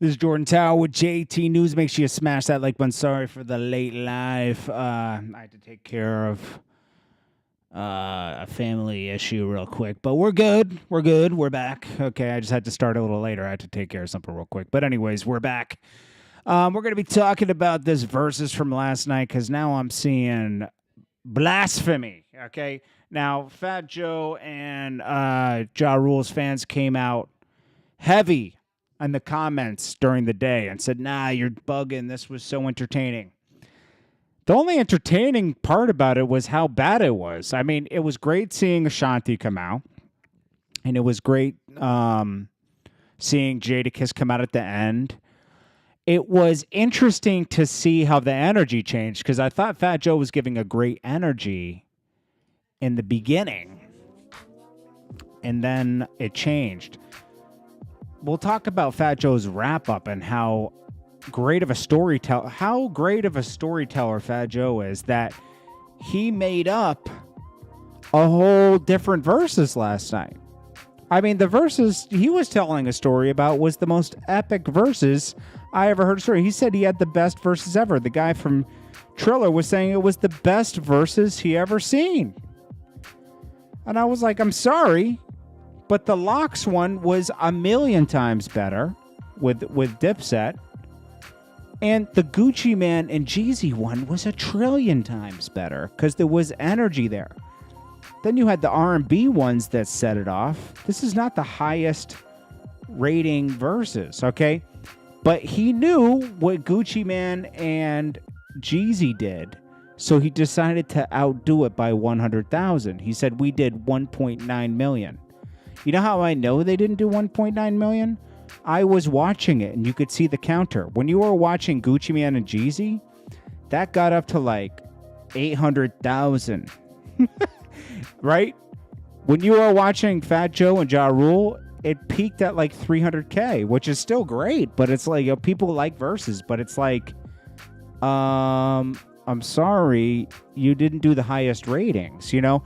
This is Jordan Tower with JT News. Make sure you smash that like button. Sorry for the late live. I had to take care of a family issue real quick, but we're good. We're good. We're back. Okay, I just had to start a little later. I had to take care of something real quick. But anyways, we're back. We're going to be talking about this Verzuz from last night because now I'm seeing blasphemy. Okay, now Fat Joe and Ja Rule's fans came out heavy in the comments during the day and said, nah, you're bugging. This was so entertaining. The only entertaining part about it was how bad it was. I mean, it was great seeing Ashanti come out, and it was great seeing Jadakiss come out at the end. It was interesting to see how the energy changed because I thought Fat Joe was giving a great energy in the beginning, and then it changed. We'll talk about Fat Joe's wrap-up and how great of a storyteller Fat Joe is, that he made up a whole different Verzuz last night. I mean, the Verzuz he was telling a story about was the most epic Verzuz I ever heard a story. He said he had the best Verzuz ever. The guy from Triller was saying it was the best Verzuz he ever seen. And I was like, I'm sorry, but the Locks one was a million times better with Dipset. And the Gucci Man and Jeezy one was a trillion times better because there was energy there. Then you had the R&B ones that set it off. This is not the highest rating Verzuz, okay? But he knew what Gucci Man and Jeezy did, so he decided to outdo it by 100,000. He said, we did 1.9 million. You know how I know they didn't do 1.9 million? I was watching it, and you could see the counter. When you were watching Gucci Man and Jeezy, that got up to like 800,000. Right? When you were watching Fat Joe and Ja Rule, it peaked at like 300K, which is still great, but it's like, people like Verzuz, but it's like, I'm sorry, you didn't do the highest ratings, you know?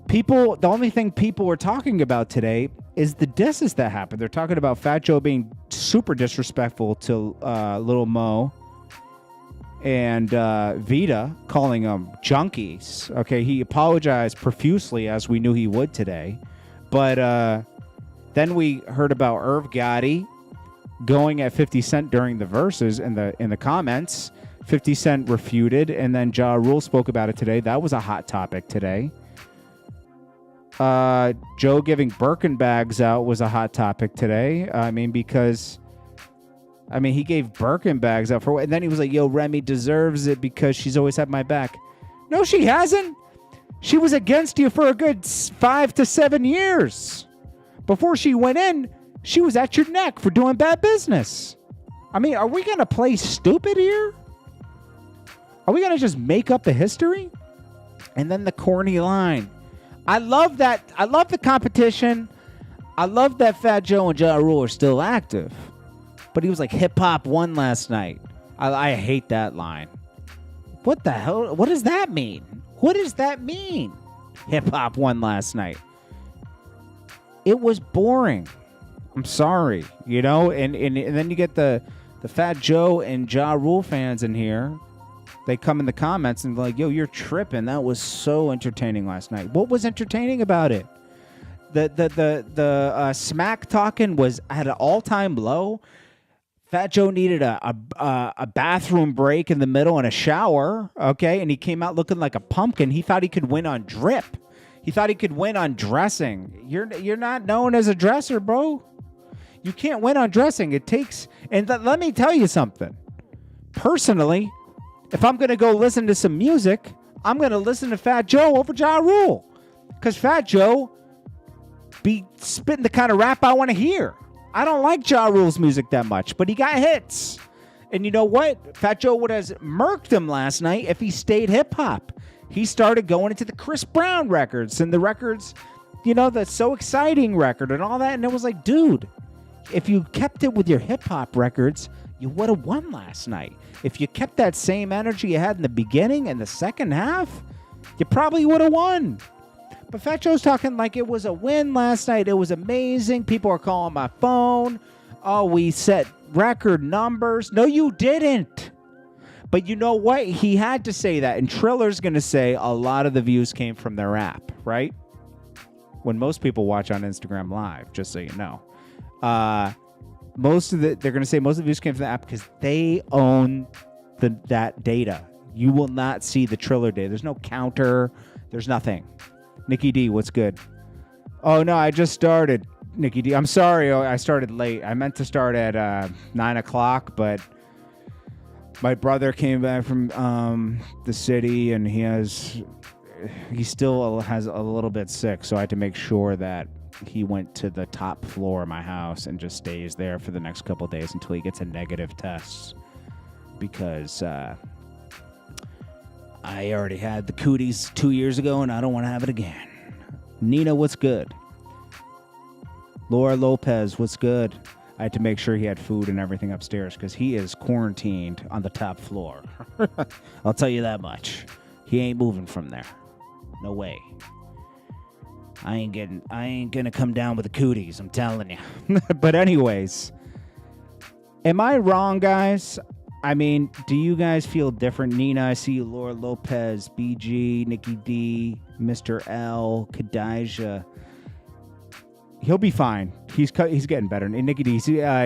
The only thing people were talking about today is the disses that happened. They're talking about Fat Joe being super disrespectful to Lil Mo and Vita, calling them junkies. Okay, he apologized profusely, as we knew he would today. But then we heard about Irv Gotti going at 50 Cent during the Verzuz in the comments. 50 Cent refuted, and then Ja Rule spoke about it today. That was a hot topic today. Joe giving Birkin bags out was a hot topic today. I mean, because he gave Birkin bags out and then he was like, yo, Remy deserves it because she's always had my back. No, she hasn't. She was against you for a good 5 to 7 years. Before she went in, she was at your neck for doing bad business. I mean, are we going to play stupid here? Are we going to just make up the history? And then the corny line. I love that. I love the competition. I love that Fat Joe and Ja Rule are still active. But he was like, hip-hop won last night. I hate that line. What the hell? What does that mean? What does that mean? Hip-hop won last night. It was boring. I'm sorry. You know? And then you get the Fat Joe and Ja Rule fans in here. They come in the comments and like, yo, you're tripping. That was so entertaining last night. What was entertaining about it? The smack talking was at an all-time low. Fat Joe needed a bathroom break in the middle and a shower, okay? And he came out looking like a pumpkin. He thought he could win on drip. He thought he could win on dressing. You're not known as a dresser, bro. You can't win on dressing. It takes... And let me tell you something. Personally, if I'm going to go listen to some music, I'm going to listen to Fat Joe over Ja Rule. Because Fat Joe be spitting the kind of rap I want to hear. I don't like Ja Rule's music that much, but he got hits. And you know what? Fat Joe would have murked him last night if he stayed hip-hop. He started going into the Chris Brown records and the records, you know, the So Exciting record and all that. And it was like, dude, if you kept it with your hip-hop records, you would have won last night. If you kept that same energy you had in the beginning and the second half, you probably would have won. But Fat Joe's talking like it was a win last night. It was amazing. People are calling my phone. Oh, we set record numbers. No, you didn't. But you know what? He had to say that. And Triller's going to say a lot of the views came from their app, right? When most people watch on Instagram Live, just so you know. They're going to say most of the views came from the app because they own that data. You will not see the Triller data. There's no counter. There's nothing. Nikki D, what's good? Oh, no, I just started. Nikki D, I'm sorry. I started late. I meant to start at 9 o'clock, but my brother came back from the city, and he still has a little bit sick, so I had to make sure that he went to the top floor of my house and just stays there for the next couple of days until he gets a negative test, because I already had the cooties 2 years ago, and I don't want to have it again. Nina, what's good? Laura Lopez, what's good? I had to make sure he had food and everything upstairs because he is quarantined on the top floor. I'll tell you that much. He ain't moving from there. No way. I ain't gonna come down with the cooties, I'm telling you. But anyways, am I wrong, guys? I mean, do you guys feel different? Nina, I see you. Laura Lopez, BG, Nikki D, Mr. L, Kadijah. He'll be fine. He's getting better. And Nikki D,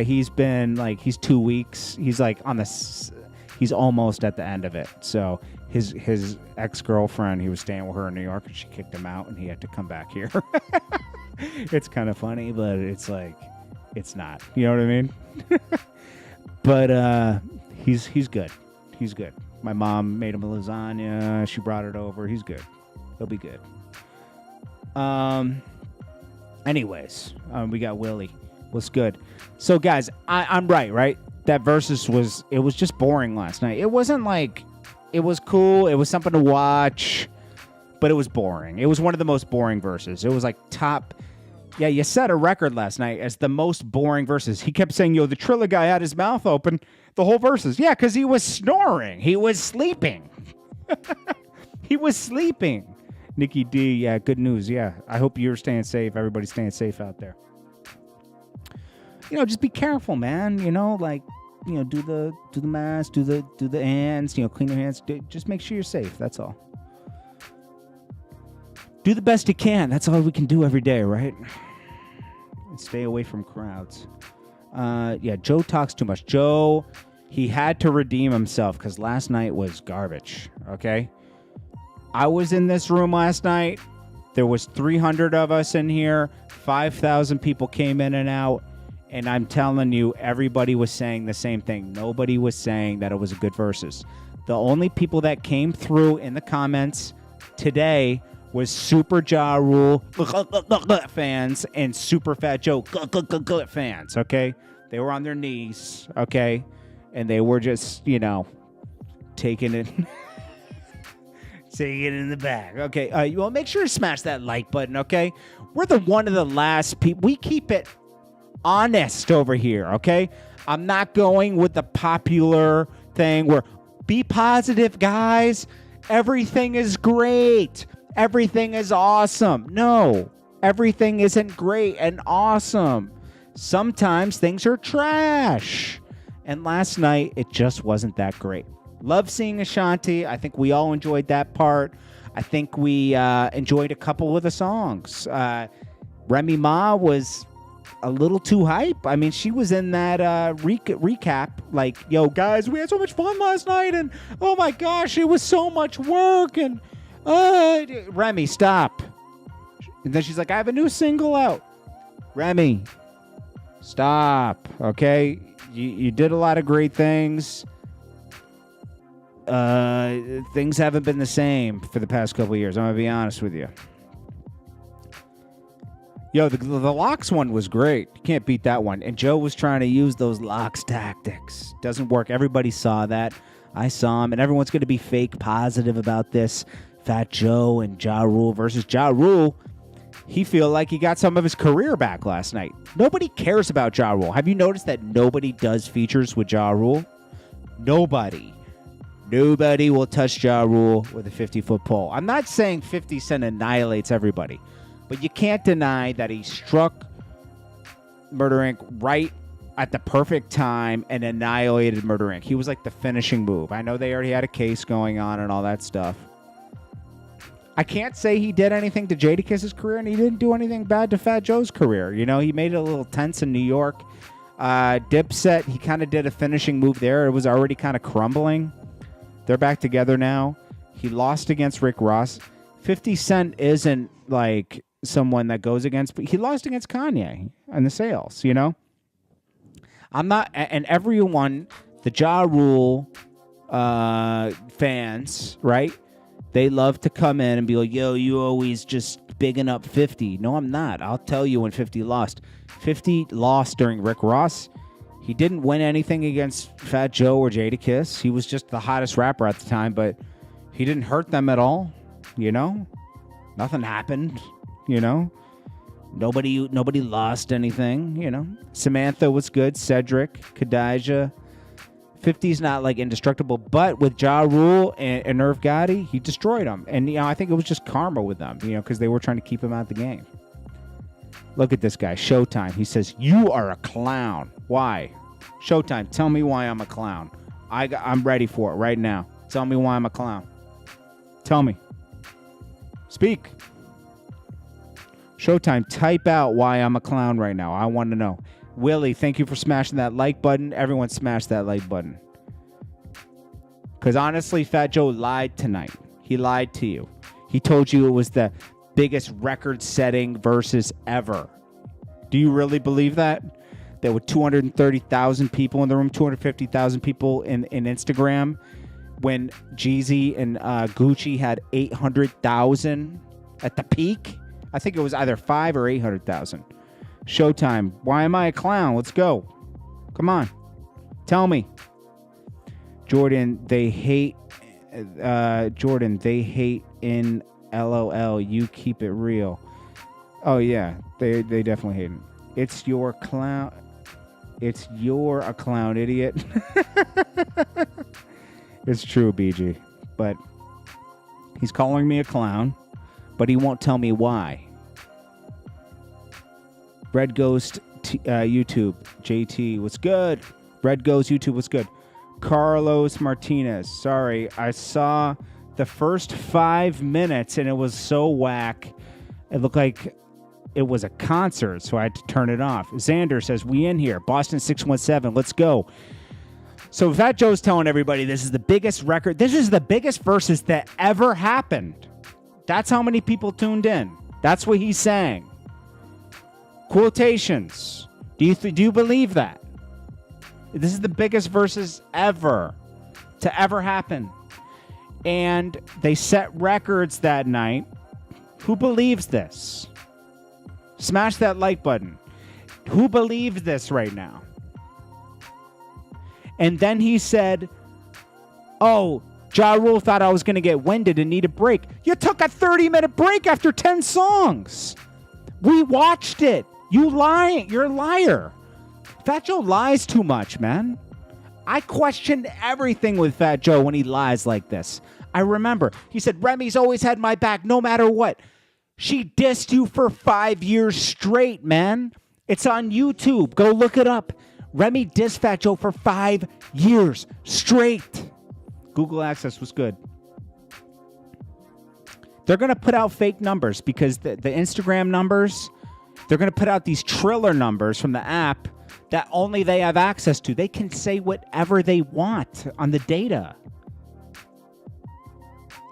he's been like, he's 2 weeks. He's like he's almost at the end of it. So his ex-girlfriend, he was staying with her in New York, and she kicked him out, and he had to come back here. It's kind of funny, but it's like, it's not. You know what I mean? But he's good. He's good. My mom made him a lasagna. She brought it over. He's good. He'll be good. Anyways, we got Willie. What's good? So, guys, I'm right? That Verzuz was just boring last night. It wasn't like, it was cool. It was something to watch, but it was boring. It was one of the most boring Verzuz. It was like top. Yeah, you set a record last night as the most boring Verzuz. He kept saying, the Triller guy had his mouth open the whole Verzuz. Yeah, because he was snoring. He was sleeping. He was sleeping. Nikki D, yeah, good news. Yeah, I hope you're staying safe. Everybody's staying safe out there. Just be careful, man. Do the mask, do the hands, clean your hands. Just make sure you're safe. That's all. Do the best you can. That's all we can do every day, right? And stay away from crowds. Yeah, Joe talks too much. Joe, he had to redeem himself because last night was garbage, okay? I was in this room last night. There was 300 of us in here. 5,000 people came in and out. And I'm telling you, everybody was saying the same thing. Nobody was saying that it was a good Verzuz. The only people that came through in the comments today was Super Ja Rule fans and Super Fat Joe fans, okay? They were on their knees, okay? And they were just, taking it... Taking it in the back. Okay, well, make sure to smash that like button, okay? We're one of the last people. We keep it honest over here, okay? I'm not going with the popular thing where be positive, guys. Everything is great. Everything is awesome. No, everything isn't great and awesome. Sometimes things are trash. And last night, it just wasn't that great. Love seeing Ashanti. I think we all enjoyed that part. I think we enjoyed a couple of the songs. Remy Ma was a little too hype. I mean, she was in that recap like, yo, guys, we had so much fun last night, and oh my gosh, it was so much work, and Remy, stop. And then she's like, I have a new single out. Remy, stop, okay? You did a lot of great things. Things haven't been the same for the past couple of years. I'm going to be honest with you. Yo, the locks one was great. You can't beat that one. And Joe was trying to use those locks tactics. Doesn't work. Everybody saw that. I saw him. And everyone's going to be fake positive about this. Fat Joe and Ja Rule versus Ja Rule. He feel like he got some of his career back last night. Nobody cares about Ja Rule. Have you noticed that nobody does features with Ja Rule? Nobody. Nobody will touch Ja Rule with a 50-foot pole. I'm not saying 50 Cent annihilates everybody, but you can't deny that he struck Murder Inc. right at the perfect time and annihilated Murder Inc. He was like the finishing move. I know they already had a case going on and all that stuff. I can't say he did anything to Jadakiss's career, and he didn't do anything bad to Fat Joe's career. You know, he made it a little tense in New York. Dipset, he kind of did a finishing move there. It was already kind of crumbling. They're back together now. He lost against Rick Ross. 50 Cent isn't like someone that goes against, but he lost against Kanye in the sales, you know? I'm not, and everyone, the Ja Rule fans, right? They love to come in and be like, yo, you always just bigging up 50. No, I'm not. I'll tell you when 50 lost. 50 lost during Rick Ross. He didn't win anything against Fat Joe or Jadakiss. He was just the hottest rapper at the time, but he didn't hurt them at all, you know? Nothing happened, you know? Nobody lost anything, you know? Samantha was good. Cedric, Khadijah. 50's not like indestructible, but with Ja Rule and Irv Gotti, he destroyed them. And, you know, I think it was just karma with them, you know, because they were trying to keep him out of the game. Look at this guy, Showtime. He says, you are a clown. Why? Showtime, tell me why I'm a clown. I'm ready for it right now. Tell me why I'm a clown. Tell me. Speak. Showtime, type out why I'm a clown right now. I want to know. Willie, thank you for smashing that like button. Everyone smash that like button. Because honestly, Fat Joe lied tonight. He lied to you. He told you it was the biggest record-setting versus ever. Do you really believe that? There were 230,000 people in the room, 250,000 people in Instagram, when Jeezy and Gucci had 800,000 at the peak? I think it was either 5 or 800,000. Showtime. Why am I a clown? Let's go. Come on. Tell me. Jordan, they hate in LOL. You keep it real. Oh, yeah. They definitely hate him. It's your clown. You're a clown, idiot. It's true, BG. But he's calling me a clown, but he won't tell me why. Red Ghost YouTube. JT, what's good? Red Ghost YouTube, what's good? Carlos Martinez. Sorry, I saw the first 5 minutes and it was so whack. It looked like it was a concert, so I had to turn it off. Xander says, we in here. Boston 617, let's go. So Fat Joe's telling everybody this is the biggest record. This is the biggest versus that ever happened. That's how many people tuned in. That's what he's saying. Quotations. Do you believe that? This is the biggest versus ever to ever happen. And they set records that night. Who believes this? Smash that like button. Who believes this right now? And then he said, oh, Ja Rule thought I was going to get winded and need a break. You took a 30-minute break after 10 songs. We watched it. You lying. You're a liar. Fat Joe lies too much, man. I questioned everything with Fat Joe when he lies like this. I remember. He said, Remy's always had my back no matter what. She dissed you for 5 years straight, man. It's on YouTube. Go look it up. Remy dissed Fat Joe for 5 years straight. Google Access was good. They're going to put out fake numbers because the Instagram numbers, they're going to put out these Triller numbers from the app that only they have access to. They can say whatever they want on the data.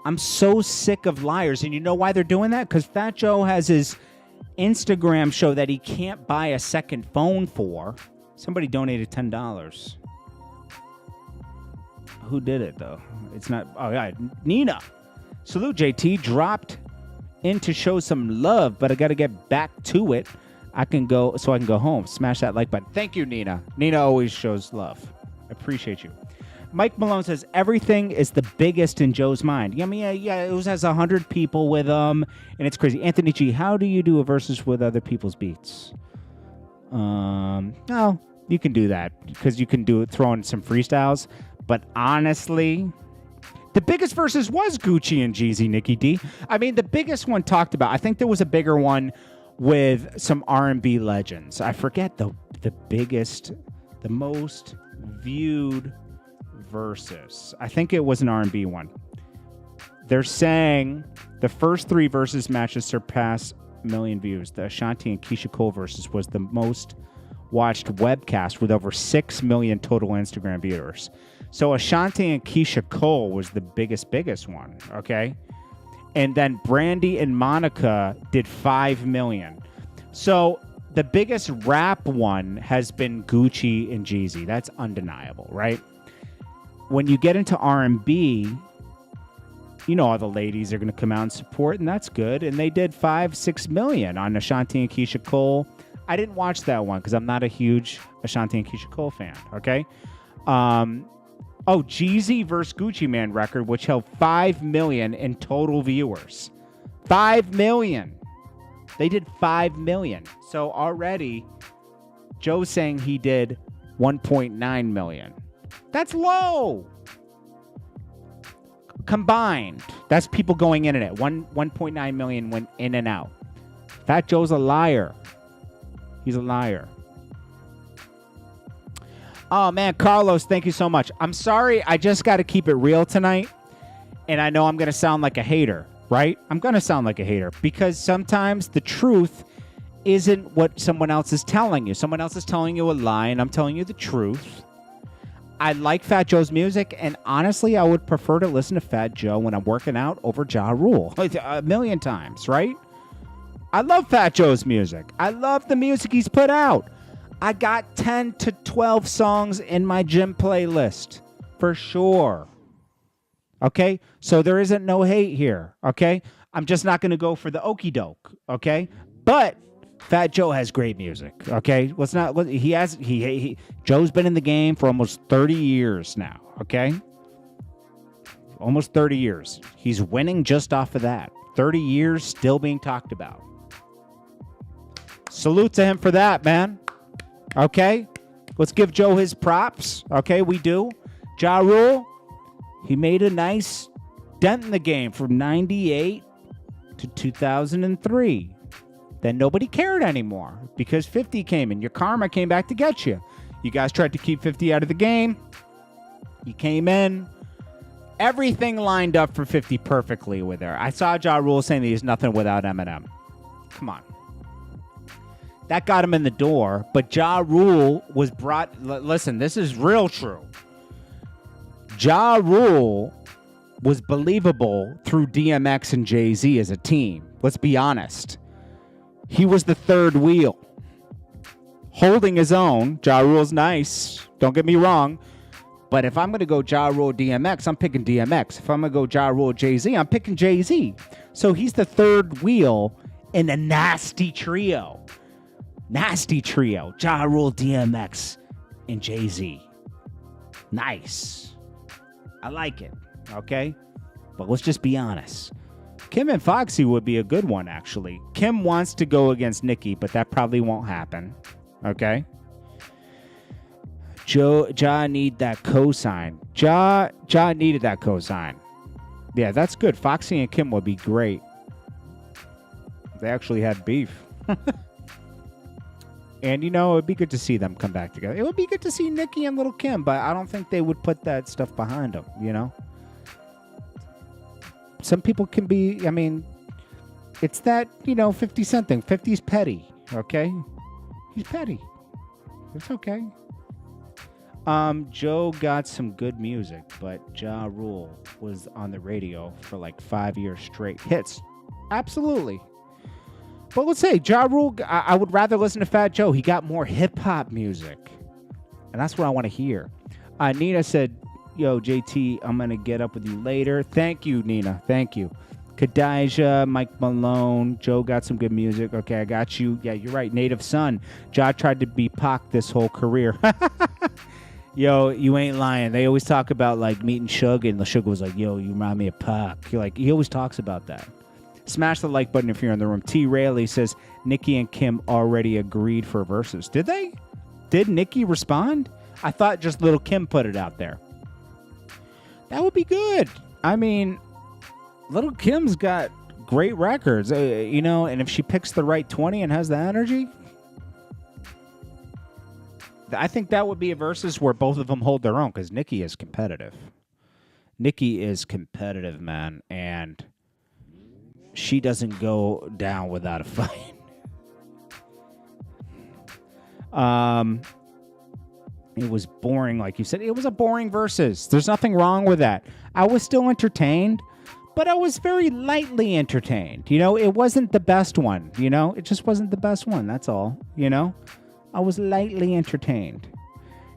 I'm so sick of liars. And you know why they're doing that? Because Fat Joe has his Instagram show that he can't buy a second phone for. Somebody donated $10. Who did it, though? It's not... Oh, yeah. Nina. Salute, JT. Dropped in to show some love, but I got to get back to it. I can go home. Smash that like button. Thank you, Nina. Nina always shows love. I appreciate you. Mike Malone says, everything is the biggest in Joe's mind. Yeah, I mean, yeah, it has 100 people with him, and it's crazy. Anthony G, how do you do a versus with other people's beats? No, you can do that because you can throw in some freestyles. But honestly, the biggest versus was Gucci and Jeezy, Nikki D. I mean, the biggest one talked about. I think there was a bigger one with some R&B legends. I forget the biggest The most viewed Verzuz. I think it was an R&B one. They're saying the first 3 Verzuz matches surpass a million views. The Ashanti and Keisha Cole Verzuz was the most watched webcast with over 6 million total Instagram viewers. So Ashanti and Keisha Cole was the biggest one, okay? And then Brandy and Monica did 5 million. So the biggest rap one has been Gucci and Jeezy. That's undeniable, right? When you get into R&B, you know all the ladies are going to come out and support, and that's good. And they did 5-6 million on Ashanti and Keisha Cole. I didn't watch that one because I'm not a huge Ashanti and Keisha Cole fan, okay? Jeezy versus Gucci Mane record, which held 5 million in total viewers. 5 million. They did 5 million. So already, Joe's saying he did 1.9 million. That's low. Combined. That's people going in and out. 1.9 million went in and out. Fat Joe's a liar. He's a liar. Oh, man, Carlos, thank you so much. I'm sorry. I just got to keep it real tonight. And I know I'm going to sound like a hater, right? I'm going to sound like a hater because sometimes the truth isn't what someone else is telling you. Someone else is telling you a lie, and I'm telling you the truth. I like Fat Joe's music, and honestly, I would prefer to listen to Fat Joe when I'm working out over Ja Rule a million times, right? I love Fat Joe's music. I love the music he's put out. I got 10 to 12 songs in my gym playlist, for sure. Okay? So there isn't no hate here, okay? I'm just not going to go for the okie doke, okay? But Fat Joe has great music, okay? Joe's been in the game for almost 30 years now, okay? Almost 30 years. He's winning just off of that. 30 years still being talked about. Salute to him for that, man. Okay? Let's give Joe his props. Okay, we do. Ja Rule, he made a nice dent in the game from 98 to 2003. Then nobody cared anymore because 50 came and your karma came back to get you. You guys tried to keep 50 out of the game. He came in. Everything lined up for 50 perfectly with her. I saw Ja Rule saying that he's nothing without Eminem. Come on. That got him in the door, but Ja Rule was brought... Listen, this is real true. Ja Rule was believable through DMX and Jay-Z as a team. Let's be honest. He was the third wheel. Holding his own. Ja Rule's nice. Don't get me wrong. But if I'm going to go Ja Rule DMX, I'm picking DMX. If I'm going to go Ja Rule Jay-Z, I'm picking Jay-Z. So he's the third wheel in a nasty trio. Nasty trio. Ja Rule, DMX, and Jay-Z. Nice. I like it. Okay? But let's just be honest. Kim and Foxy would be a good one, actually. Kim wants to go against Nicki, but that probably won't happen. Okay? Ja need that cosign. Ja needed that cosign. Yeah, that's good. Foxy and Kim would be great. They actually had beef. And, you know, it'd be good to see them come back together. It would be good to see Nicki and Little Kim, but I don't think they would put that stuff behind them, you know? Some people can be, I mean, it's that, 50 Cent thing. 50's petty, okay? He's petty. It's okay. Joe got some good music, but Ja Rule was on the radio for like 5 years straight. Hits. Absolutely. But let's say Ja Rule, I would rather listen to Fat Joe. He got more hip-hop music. And that's what I want to hear. Nina said, yo, JT, I'm going to get up with you later. Thank you, Nina. Thank you. Kadijah, Mike Malone, Joe got some good music. Okay, I got you. Yeah, you're right. Native Son. Ja tried to be Pac this whole career. Yo, you ain't lying. They always talk about, like, meeting Suge, and the Suge was like, yo, you remind me of Pac. He always talks about that. Smash the like button if you're in the room. T. Rayleigh says, Nicki and Kim already agreed for Verzuz. Did they? Did Nicki respond? I thought just Little Kim put it out there. That would be good. I mean, Little Kim's got great records, and if she picks the right 20 and has the energy, I think that would be a versus where both of them hold their own because Nikki is competitive. Nikki is competitive, man, and she doesn't go down without a fight. It was boring, like you said. It was a boring versus. There's nothing wrong with that. I was still entertained, but I was very lightly entertained. You know, it wasn't the best one. You know, it just wasn't the best one. That's all. You know, I was lightly entertained.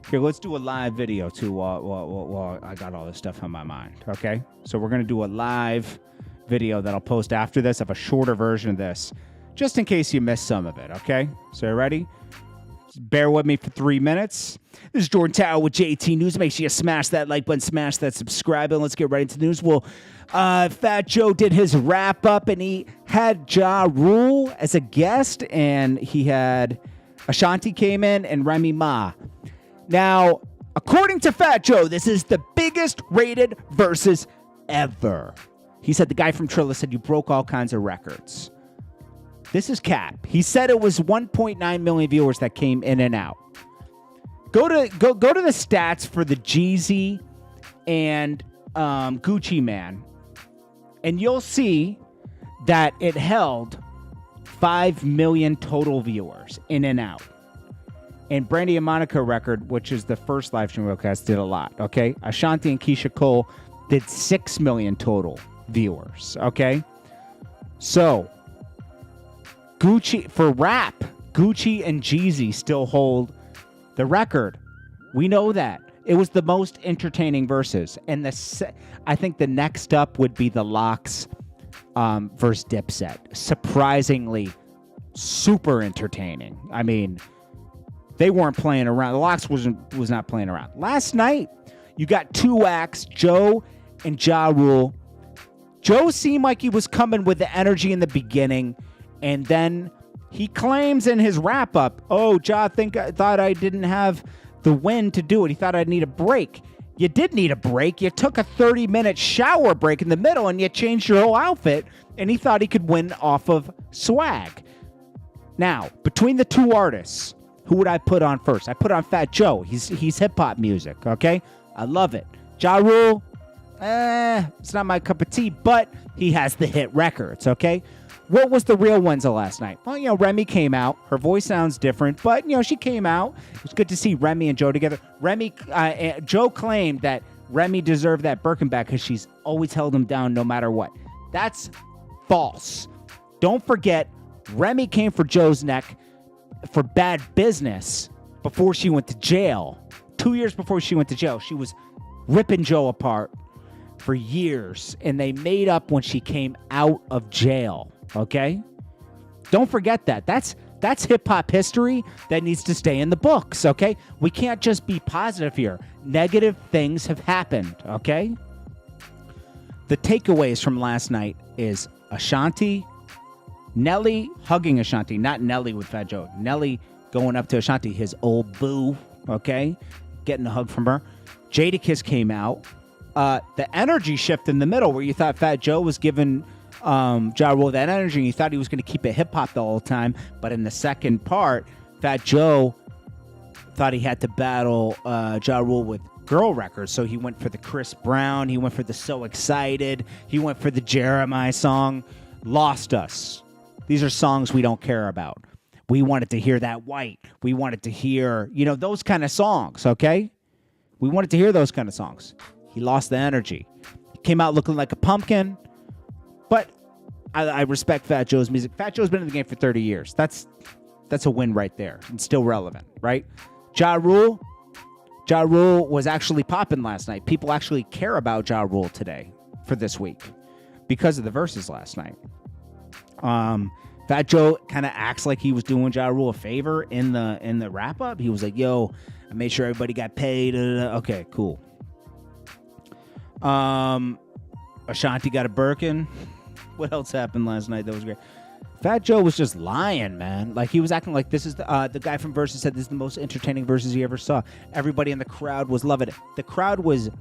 Here, let's do a live video too while I got all this stuff on my mind. Okay, so we're gonna do a live video that I'll post after this of a shorter version of this, just in case you missed some of it. Okay, so you ready? Bear with me for 3 minutes. This is Jordan Tower with JT News. Make sure you smash that like button, smash that subscribe button. Let's get right into the news. Well, Fat Joe did his wrap up, and he had Ja Rule as a guest, and he had Ashanti came in and Remy Ma. Now, according to Fat Joe, this is the biggest rated versus ever. He said the guy from Trilla said you broke all kinds of records. This is cap. He said it was 1.9 million viewers that came in and out. Go to the stats for the Jeezy and Gucci Man, and you'll see that it held 5 million total viewers in and out. And Brandy and Monica record, which is the first live stream broadcast, did a lot. Okay, Ashanti and Keisha Cole did 6 million total viewers. Okay, so Gucci for rap, Gucci and Jeezy still hold the record. We know that. It was the most entertaining verses. And I think the next up would be the Lox versus Dipset. Surprisingly, super entertaining. I mean, they weren't playing around. The Lox was not playing around. Last night, you got two acts, Joe and Ja Rule. Joe seemed like he was coming with the energy in the beginning, and then he claims in his wrap-up, oh, Ja thought I didn't have the wind to do it. He thought I'd need a break. You did need a break. You took a 30-minute shower break in the middle, and you changed your whole outfit, and he thought he could win off of swag. Now, between the two artists, who would I put on first? I put on Fat Joe. He's hip-hop music, okay? I love it. Ja Rule, it's not my cup of tea, but he has the hit records, okay? What was the real wins of last night? Well, you know, Remy came out. Her voice sounds different, but, you know, she came out. It was good to see Remy and Joe together. Joe claimed that Remy deserved that Birkin bag because she's always held him down no matter what. That's false. Don't forget, Remy came for Joe's neck for bad business before she went to jail. 2 years before she went to jail, she was ripping Joe apart for years, and they made up when she came out of jail. Okay? Don't forget that. That's hip-hop history that needs to stay in the books, okay? We can't just be positive here. Negative things have happened, okay? The takeaways from last night is Ashanti, Nelly hugging Ashanti, not Nelly with Fat Joe. Nelly going up to Ashanti, his old boo, okay? Getting a hug from her. Jadakiss came out. The energy shift in the middle where you thought Fat Joe was giving Ja Rule that energy, and you thought he was going to keep it hip-hop the whole time, but in the second part, Fat Joe thought he had to battle Ja Rule with girl records, so he went for the Chris Brown, he went for the So Excited, he went for the Jeremiah song. Lost us. These are songs we don't care about. We wanted to hear that White. We wanted to hear, you know, those kind of songs, okay? We wanted to hear those kind of songs. He lost the energy. He came out looking like a pumpkin. But I respect Fat Joe's music. Fat Joe's been in the game for 30 years. That's a win right there. And still relevant, right? Ja Rule was actually popping last night. People actually care about Ja Rule today for this week because of the verses last night. Fat Joe kind of acts like he was doing Ja Rule a favor in the wrap up. He was like, "Yo, I made sure everybody got paid." Okay, cool. Ashanti got a Birkin. What else happened last night that was great? Fat Joe was just lying, man. Like, he was acting like this is the guy from Verzuz said this is the most entertaining verses he ever saw. Everybody in the crowd was loving it. The crowd was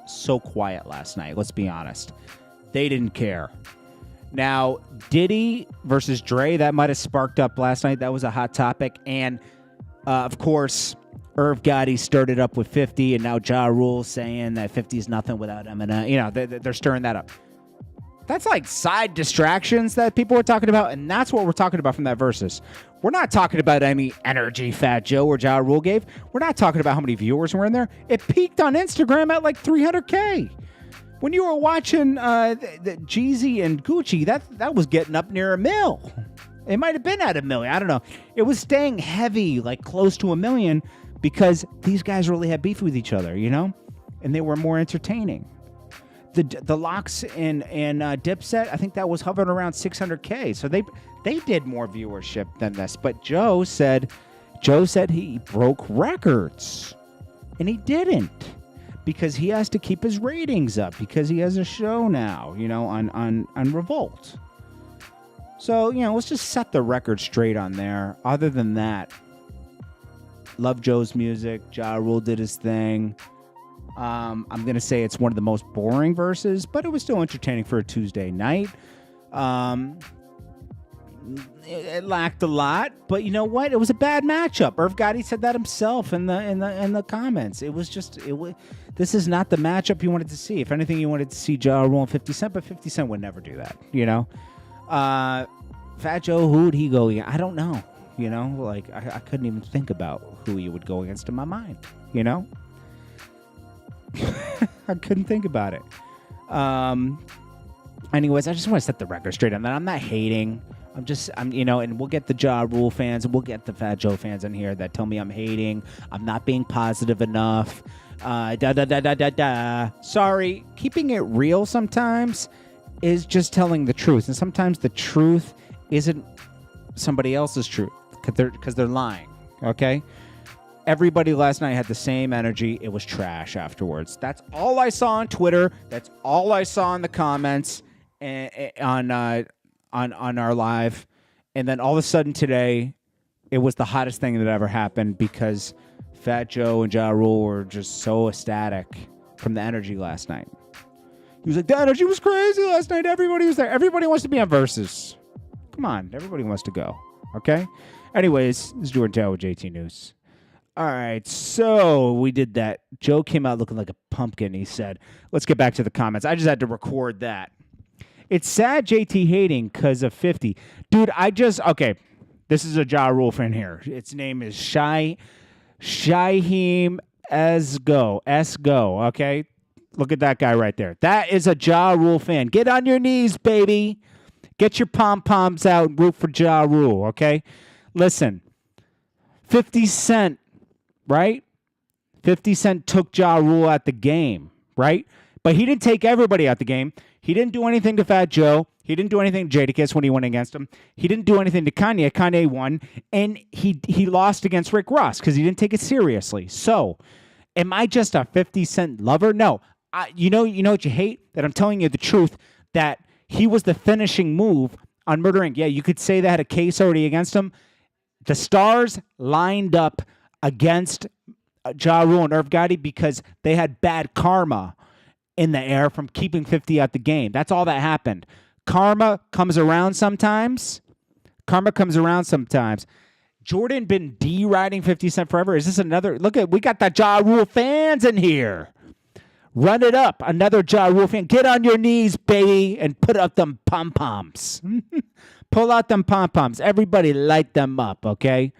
so quiet last night. Let's be honest. They didn't care. Now, Diddy versus Dre, that might have sparked up last night. That was a hot topic. And Of course, Irv Gotti stirred it up with 50, and now Ja Rule saying that 50 is nothing without Eminem. You know, they're stirring that up. That's like side distractions that people were talking about, and that's what we're talking about from that Verzuz. We're not talking about any energy Fat Joe or Ja Rule gave. We're not talking about how many viewers were in there. It peaked on Instagram at like 300K. When you were watching the Jeezy and Gucci, that was getting up near 1 million. It might have been at 1 million. I don't know. It was staying heavy, like close to 1 million, because these guys really had beef with each other, you know? And they were more entertaining. The Locks and Dipset, I think that was hovering around 600K. So they did more viewership than this. But Joe said he broke records. And he didn't. Because he has to keep his ratings up. Because he has a show now, you know, on Revolt. So, you know, let's just set the record straight on there. Other than that, love Joe's music. Ja Rule did his thing. I'm going to say it's one of the most boring verses, but it was still entertaining for a Tuesday night. It lacked a lot, but you know what? It was a bad matchup. Irv Gotti said that himself in the comments. It was just this is not the matchup you wanted to see. If anything, you wanted to see Ja Rule and 50 Cent, but 50 Cent would never do that, you know? Fat Joe, who would he go against? I don't know, you know? Like, I couldn't even think about who he would go against in my mind, you know? I couldn't think about it. Anyways, I just want to set the record straight on that. I'm not hating. I'm you know, and we'll get the Ja Rule fans and we'll get the Fat Joe fans in here that tell me I'm hating. I'm not being positive enough. Sorry. Keeping it real sometimes is just telling the truth. And sometimes the truth isn't somebody else's truth because they're lying. Okay? Everybody last night had the same energy. It was trash afterwards. That's all I saw on Twitter. That's all I saw in the comments on our live. And then all of a sudden today, it was the hottest thing that ever happened because Fat Joe and Ja Rule were just so ecstatic from the energy last night. He was like, the energy was crazy last night. Everybody was there. Everybody wants to be on Verzuz. Come on. Everybody wants to go. Okay? Anyways, this is Jordan Tower with JT News. All right, so we did that. Joe came out looking like a pumpkin. He said, let's get back to the comments. I just had to record that. It's sad JT hating because of 50. Dude, okay, this is a Ja Rule fan here. Its name is Shaheem Esgo, okay? Look at that guy right there. That is a Ja Rule fan. Get on your knees, baby. Get your pom-poms out and root for Ja Rule, okay? Listen, 50 Cent, right? 50 Cent took Ja Rule at the game, right? But he didn't take everybody out the game. He didn't do anything to Fat Joe. He didn't do anything to Jadakiss when he went against him. He didn't do anything to Kanye. Kanye won. And he lost against Rick Ross because he didn't take it seriously. So, am I just a 50 Cent lover? No. You know what you hate? That I'm telling you the truth, that he was the finishing move on Murder Inc. Yeah, you could say they had a case already against him. The stars lined up against Ja Rule and Irv Gotti because they had bad karma in the air from keeping 50 out the game. That's all that happened. Karma comes around sometimes. Jordan been deriding 50 Cent forever. Is this another? We got the Ja Rule fans in here. Run it up. Another Ja Rule fan. Get on your knees, baby, and put up them pom-poms. Pull out them pom-poms. Everybody light them up, okay?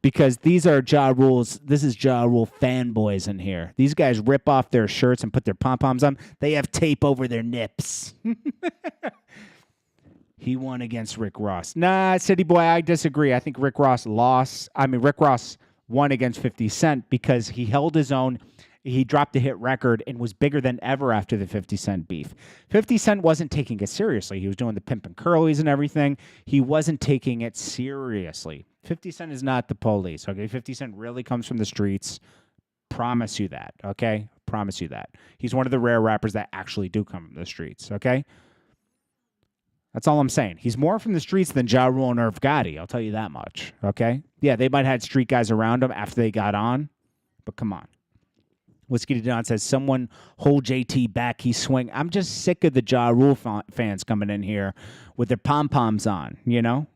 Because these are Ja Rule's, this is Ja Rule fanboys in here. These guys rip off their shirts and put their pom-poms on. They have tape over their nips. He won against Rick Ross. Nah, City Boy, I disagree. I think Rick Ross won against 50 Cent because he held his own. He dropped a hit record and was bigger than ever after the 50 Cent beef. 50 Cent wasn't taking it seriously. He was doing the pimp and curlies and everything. He wasn't taking it seriously. 50 Cent is not the police, okay? 50 Cent really comes from the streets. Promise you that, okay? Promise you that. He's one of the rare rappers that actually do come from the streets, okay? That's all I'm saying. He's more from the streets than Ja Rule and Irv Gotti, I'll tell you that much, okay? Yeah, they might have had street guys around him after they got on, but come on. Whiskey to Don says, someone hold JT back, he's swing. I'm just sick of the Ja Rule fans coming in here with their pom-poms on, you know?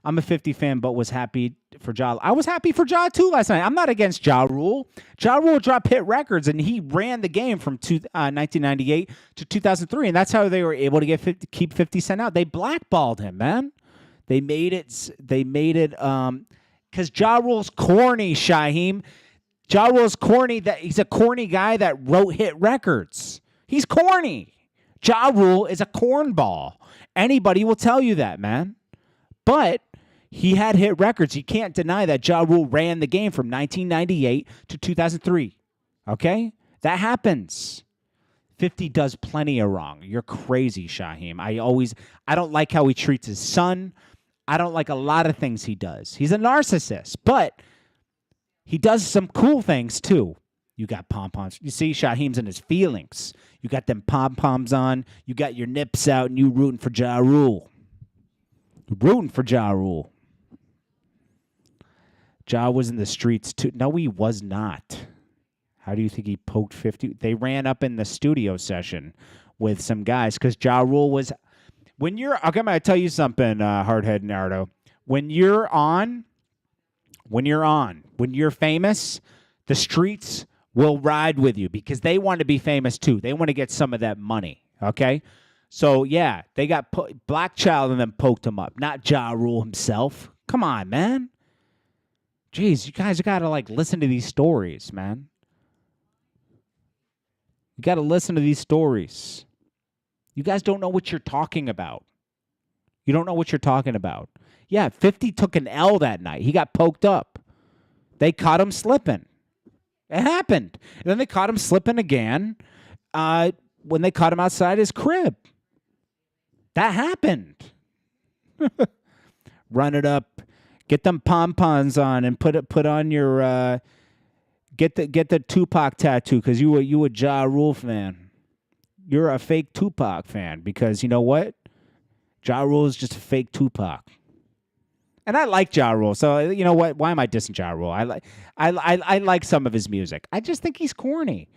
I'm a 50 fan, but was happy for Ja. I was happy for Ja too last night. I'm not against Ja Rule. Ja Rule dropped hit records, and he ran the game from 1998 to 2003, and that's how they were able to keep 50 Cent out. They blackballed him, man. They made it. Because Ja Rule's corny, Shaheem. Ja Rule's corny. He's a corny guy that wrote hit records. He's corny. Ja Rule is a cornball. Anybody will tell you that, man. But he had hit records. You can't deny that Ja Rule ran the game from 1998 to 2003. Okay? That happens. 50 does plenty of wrong. You're crazy, Shaheem. I don't like how he treats his son. I don't like a lot of things he does. He's a narcissist, but he does some cool things too. You got pom-poms. You see, Shaheem's in his feelings. You got them pom-poms on. You got your nips out, and you rooting for Ja Rule. Rooting for Ja Rule. Ja was in the streets too. No, he was not. How do you think he poked 50? They ran up in the studio session with some guys because Ja Rule was... I'm going to tell you something, Hardhead Nardo. When you're famous, the streets will ride with you because they want to be famous too. They want to get some of that money, okay? So, yeah, they got Black Child and then poked him up, not Ja Rule himself. Come on, man. Jeez, you guys got to, listen to these stories, man. You got to listen to these stories. You guys don't know what you're talking about. You don't know what you're talking about. Yeah, 50 took an L that night. He got poked up. They caught him slipping. It happened. And then they caught him slipping again when they caught him outside his crib. That happened. Run it up. Get them pom-poms on and put on your get the Tupac tattoo because you a Ja Rule fan. You're a fake Tupac fan because you know what? Ja Rule is just a fake Tupac. And I like Ja Rule, so you know what? Why am I dissing Ja Rule? I like some of his music. I just think he's corny.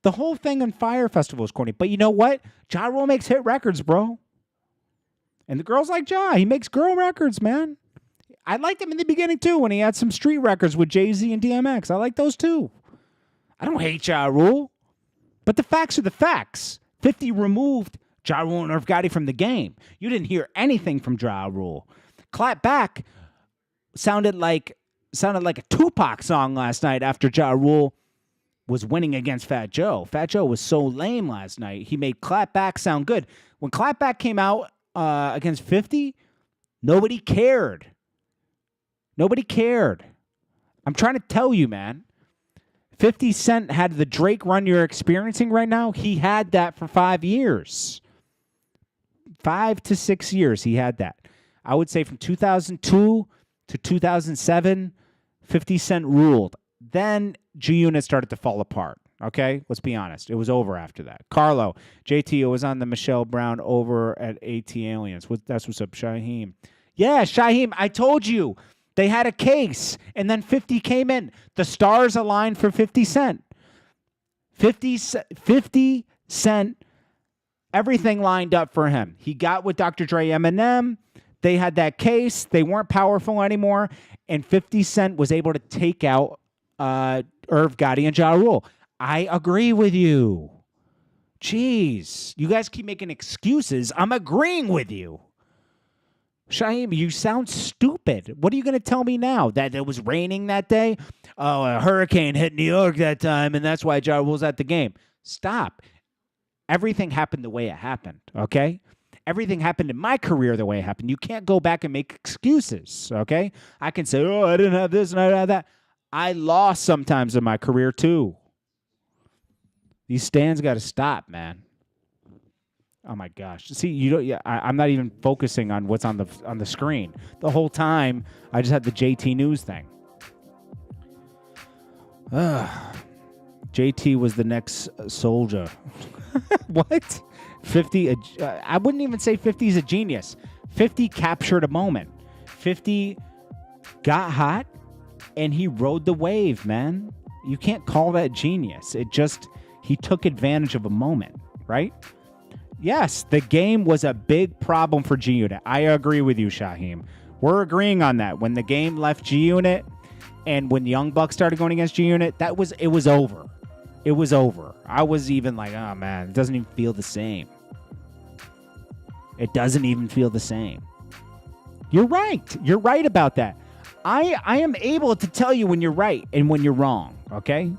The whole thing on Fire Festival is corny. But you know what? Ja Rule makes hit records, bro. And the girls like Ja. He makes girl records, man. I liked him in the beginning too when he had some street records with Jay-Z and DMX. I like those too. I don't hate Ja Rule. But the facts are the facts. 50 removed Ja Rule and Irv Gotti from the game. You didn't hear anything from Ja Rule. Clap Back sounded like a Tupac song last night after Ja Rule was winning against Fat Joe. Fat Joe was so lame last night. He made Clap Back sound good. When Clap Back came out against 50, nobody cared. Nobody cared. I'm trying to tell you, man. 50 Cent had the Drake run you're experiencing right now. He had that for 5 years. 5 to 6 years he had that. I would say from 2002 to 2007, 50 Cent ruled. Then G-Unit started to fall apart. Okay? Let's be honest. It was over after that. Carlo, JT, it was on the Michelle Brown over at AT Aliens. That's what's up, Shaheem. Yeah, Shaheem, I told you. They had a case, and then 50 came in. The stars aligned for 50 Cent. 50 Cent, everything lined up for him. He got with Dr. Dre, Eminem. They had that case. They weren't powerful anymore, and 50 Cent was able to take out Irv Gotti and Ja Rule. I agree with you. Jeez, you guys keep making excuses. I'm agreeing with you. Shaheem, you sound stupid. What are you going to tell me now? That it was raining that day? Oh, a hurricane hit New York that time, and that's why Ja Rule's at the game. Stop. Everything happened the way it happened, okay? Everything happened in my career the way it happened. You can't go back and make excuses, okay? I can say, oh, I didn't have this and I didn't have that. I lost sometimes in my career, too. These stands got to stop, man. Oh my gosh! See, you don't. Yeah, I'm not even focusing on what's on the screen. The whole time, I just had the JT News thing. JT was the next soldier. What? 50? I wouldn't even say 50 is a genius. 50 captured a moment. 50 got hot, and he rode the wave, man. You can't call that genius. He took advantage of a moment, right? Yes, the game was a big problem for G-Unit. I agree with you, Shaheem. We're agreeing on that. When the game left G Unit and when Young Buck started going against G Unit, it was over. It was over. I was even like, oh man, it doesn't even feel the same. It doesn't even feel the same. You're right. You're right about that. I am able to tell you when you're right and when you're wrong, okay?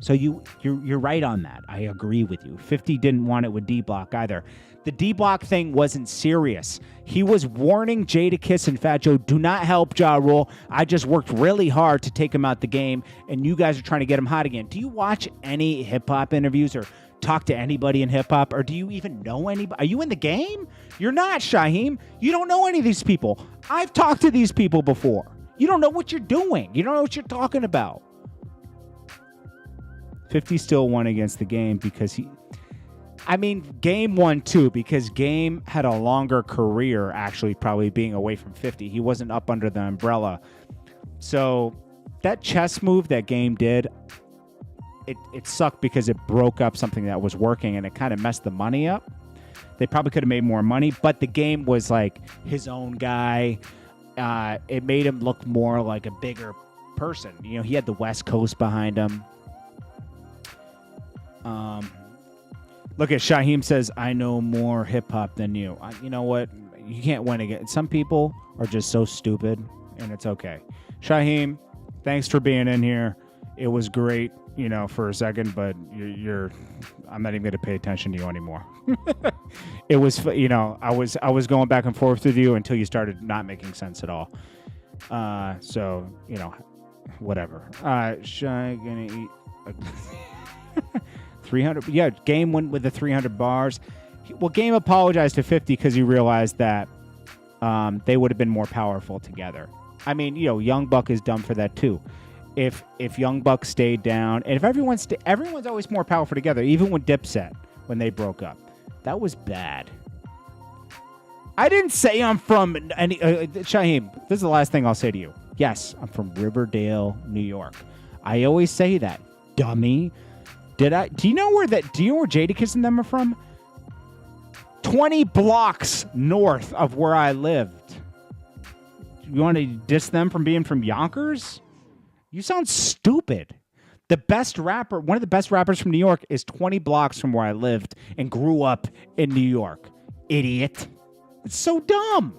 So you're right on that. I agree with you. 50 didn't want it with D-Block either. The D-Block thing wasn't serious. He was warning Jadakiss and Fat Joe, do not help Ja Rule. I just worked really hard to take him out the game, and you guys are trying to get him hot again. Do you watch any hip-hop interviews or talk to anybody in hip-hop, or do you even know anybody? Are you in the game? You're not, Shaheem. You don't know any of these people. I've talked to these people before. You don't know what you're doing. You don't know what you're talking about. 50 still won against the game because Game won too because Game had a longer career actually probably being away from 50. He wasn't up under the umbrella. So that chess move that Game did, it sucked because it broke up something that was working and it kind of messed the money up. They probably could have made more money, but the Game was like his own guy. It made him look more like a bigger person. You know, he had the West Coast behind him. Look at Shaheem says, I know more hip-hop than you. You know what? You can't win again. Some people are just so stupid, and it's okay. Shaheem, thanks for being in here. It was great, for a second, but I'm not even going to pay attention to you anymore. It was, I was going back and forth with you until you started not making sense at all. So, whatever. Shy gonna eat 300. Yeah, Game went with the 300 bars. Well, Game apologized to 50 because he realized that they would have been more powerful together. I mean, Young Buck is dumb for that too. If Young Buck stayed down, and if everyone's always more powerful together, even when Dipset, when they broke up, that was bad. I didn't say I'm from any Shaheem. This is the last thing I'll say to you. Yes, I'm from Riverdale, New York. I always say that, dummy. Do you know where Jadakiss and them are from? 20 blocks north of where I lived. You want to diss them from being from Yonkers? You sound stupid. One of the best rappers from New York is 20 blocks from where I lived and grew up in New York. Idiot. It's so dumb.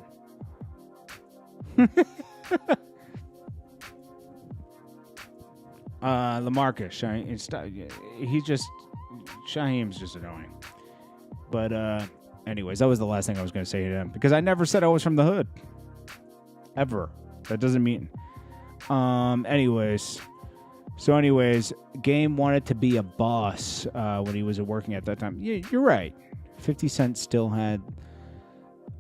LaMarcus, Shaheem's just annoying. But anyways, that was the last thing I was going to say to him because I never said I was from the hood. Ever. That doesn't mean. Anyways, Game wanted to be a boss when he was working at that time. Yeah, you're right. 50 Cent still had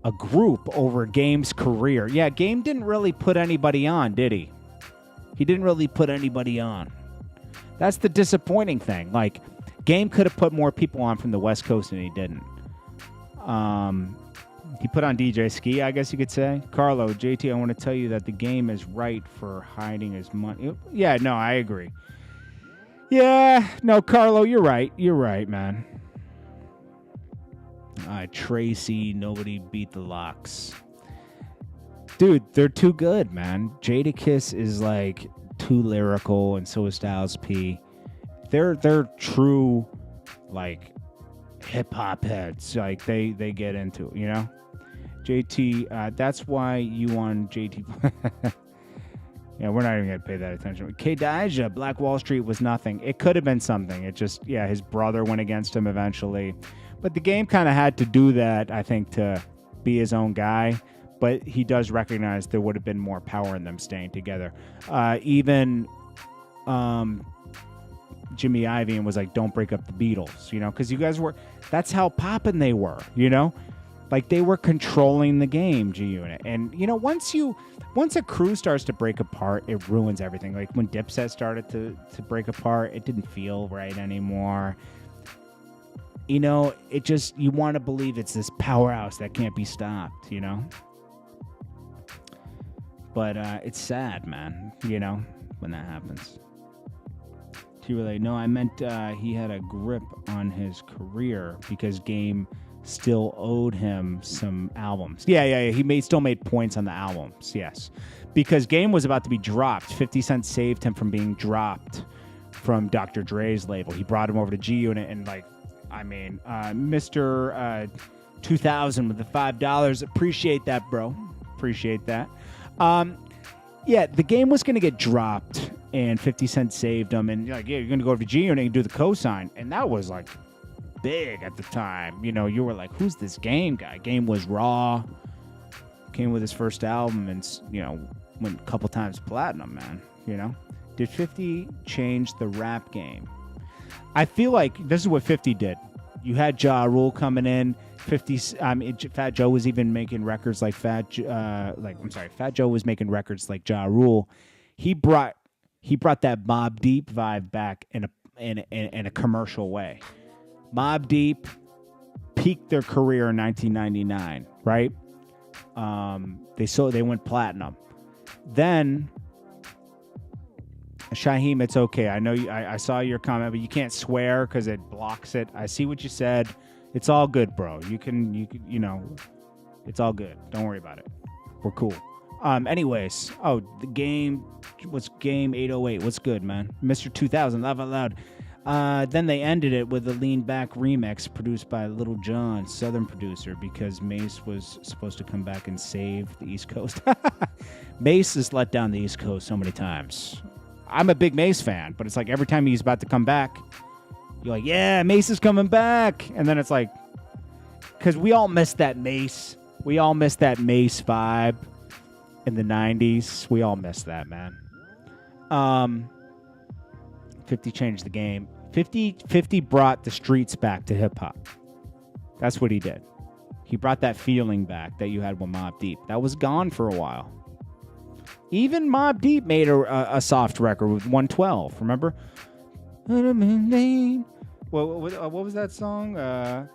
a group over Game's career. Yeah, Game didn't really put anybody on, did he? He didn't really put anybody on. That's the disappointing thing. Like, Game could have put more people on from the West Coast and he didn't. He put on DJ Ski, I guess you could say. Carlo, JT, I want to tell you that the Game is right for hiding his money. Yeah, no, I agree. Yeah, no, Carlo, you're right. You're right, man. Tracy, nobody beat the Locks. Dude, they're too good, man. Jadakiss is like too lyrical, and so is Styles P. They're true, like, hip hop heads. Like they get into it, JT, that's why you on JT. Yeah, we're not even gonna pay that attention. K-Daija, Black Wall Street was nothing. It could have been something. It just, his brother went against him eventually, but the Game kind of had to do that, I think, to be his own guy. But he does recognize there would have been more power in them staying together. Even Jimmy Iovine was like, don't break up the Beatles, because you guys were, that's how poppin' they were, like they were controlling the game, G-Unit. And, once a crew starts to break apart, it ruins everything. Like when Dipset started to break apart, it didn't feel right anymore. It just, you want to believe it's this powerhouse that can't be stopped, But it's sad, man, when that happens. T-Relay, no, I meant he had a grip on his career because Game still owed him some albums. Yeah. He still made points on the albums, yes. Because Game was about to be dropped. 50 Cent saved him from being dropped from Dr. Dre's label. He brought him over to G Unit and Mr. 2000 with the $5. Appreciate that, bro. Appreciate that. The Game was going to get dropped and 50 Cent saved him. And you're going to go over to G Unit and do the cosign. And that was like big at the time. You were like, who's this Game guy? Game was raw. Came with his first album and, went a couple times platinum, man. Did 50 change the rap game? I feel like this is what 50 did. You had Ja Rule coming in. Fat Joe was even making records like Fat Joe was making records like Ja Rule. He brought that Mobb Deep vibe back in a commercial way. Mobb Deep peaked their career in 1999, right? They went platinum. Then Shaheem, it's okay. I know I saw your comment, but you can't swear because it blocks it. I see what you said. It's all good, bro. You can, it's all good. Don't worry about it. We're cool. Anyways, the Game was Game 808. What's good, man? Mr. 2000, laugh out loud. Then they ended it with a lean back remix produced by Little John, Southern producer, because Mace was supposed to come back and save the East Coast. Mace has let down the East Coast so many times. I'm a big Mace fan, but it's like every time he's about to come back, you're like, yeah, Mace is coming back. And then it's like, because we all miss that Mace. We all miss that Mace vibe in the 90s. We all miss that, man. 50 changed the game. 50 brought the streets back to hip-hop. That's what he did. He brought that feeling back that you had with Mobb Deep. That was gone for a while. Even Mobb Deep made a soft record with 112. Remember? What was that song? Man.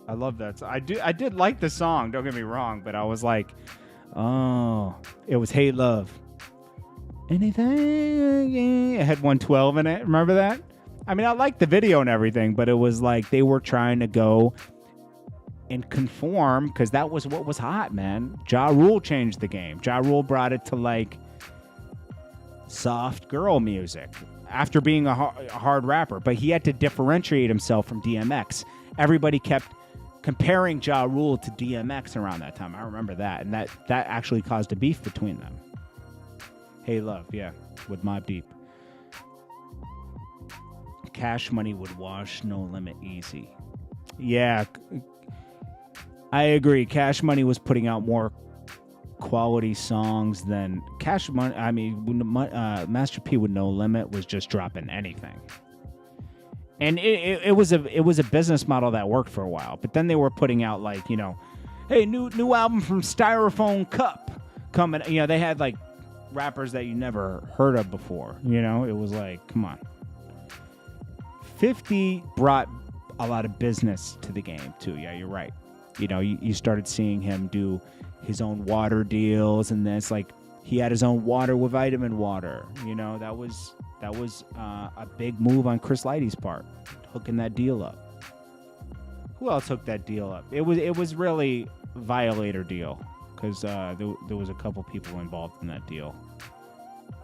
I love that. I did like the song. Don't get me wrong, but I was like, oh, it was Hey Love. Anything? It had 112 in it. Remember that? I mean, I liked the video and everything, but it was like they were trying to go and conform because that was what was hot, man. Ja Rule changed the game. Ja Rule brought it to like soft girl music after being a hard rapper, but he had to differentiate himself from DMX. Everybody kept comparing Ja Rule to DMX around that time. I remember that, and that actually caused a beef between them. Hey Love, yeah, with Mobb Deep. Cash Money would wash No Limit easy. Yeah, I agree. Cash Money was putting out more quality songs than Cash Money. I mean, Master P with No Limit was just dropping anything, and it was a business model that worked for a while. But then they were putting out like, hey, new album from Styrofoam Cup coming. They had like rappers that you never heard of before. It was like, come on. 50 brought a lot of business to the game too. Yeah, you're right. You started seeing him do his own water deals, and then it's like he had his own water with Vitamin Water. That was a big move on Chris Lighty's part, hooking that deal up. Who else hooked that deal up? It was really Violator deal, because there was a couple people involved in that deal.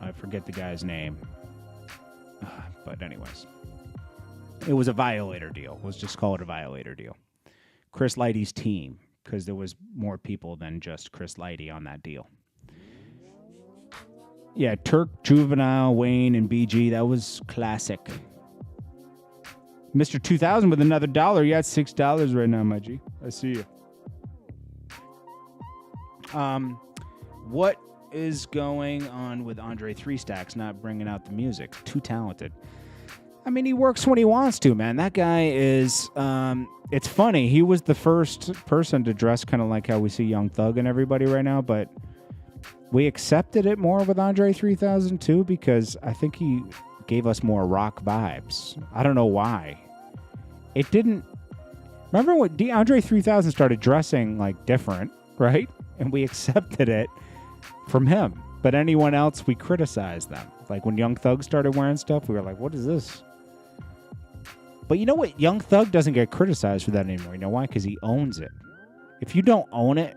I forget the guy's name, but anyways. It was a Violator deal. Let's just call it a Violator deal. Chris Lighty's team, because there was more people than just Chris Lighty on that deal. Yeah, Turk, Juvenile, Wayne, and BG. That was classic. Mr. 2000 with another $1. You at $6 right now, my G. I see you. What is going on with Andre 3 Stacks not bringing out the music? Too talented. I mean, he works when he wants to, man. That guy is, it's funny. He was the first person to dress kind of like how we see Young Thug and everybody right now, but we accepted it more with Andre 3000 too, because I think he gave us more rock vibes. I don't know why. It didn't, remember when Andre 3000 started dressing like different, right? And we accepted it from him. But anyone else, we criticized them. Like when Young Thug started wearing stuff, we were like, what is this? But you know what? Young Thug doesn't get criticized for that anymore. You know why? Because he owns it. If you don't own it,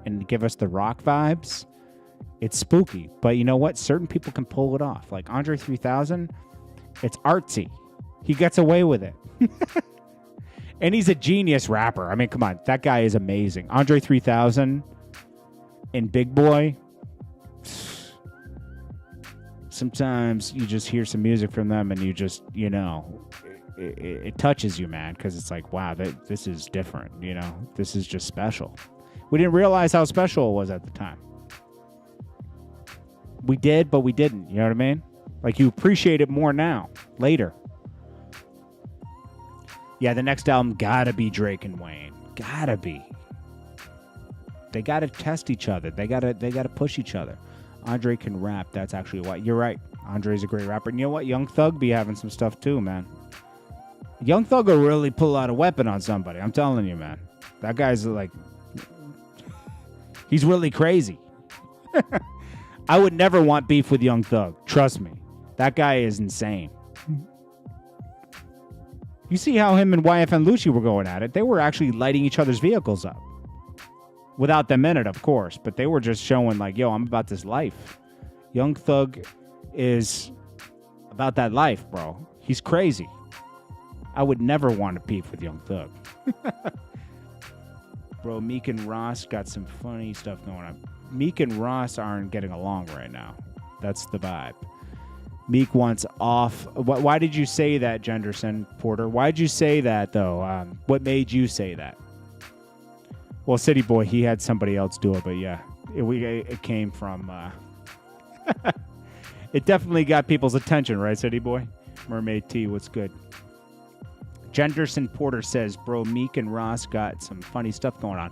and give us the rock vibes, it's spooky. But you know what? Certain people can pull it off. Like Andre 3000, it's artsy. He gets away with it. And he's a genius rapper. I mean, come on. That guy is amazing. Andre 3000 and Big Boy. Sometimes you just hear some music from them and you just, you know, it touches you, man, because it's like, wow, this is different, you know? This is just special. We didn't realize how special it was at the time. We did, but we didn't, you know what I mean? Like, you appreciate it more now, later. Yeah, the next album gotta be Drake and Wayne. Gotta be. They gotta test each other. They gotta push each other. Andre can rap. That's actually why. You're right. Andre's a great rapper. And you know what? Young Thug be having some stuff too, man. Young Thug will really pull out a weapon on somebody. I'm telling you, man. That guy's like... he's really crazy. I would never want beef with Young Thug. Trust me. That guy is insane. You see how him and YFN Lucci were going at it? They were actually lighting each other's vehicles up. Without them in it, of course. But they were just showing like, yo, I'm about this life. Young Thug is about that life, bro. He's crazy. I would never want to beef with Young Thug. Bro, Meek and Ross got some funny stuff going on. Meek and Ross aren't getting along right now. That's the vibe. Meek wants off. Why did you say that, Jenderson Porter? Why did you say that, though? What made you say that? Well, City Boy, he had somebody else do it, but yeah, it came from... it definitely got people's attention, right, City Boy? Mermaid T, what's good? Jenderson Porter says, bro, Meek and Ross got some funny stuff going on.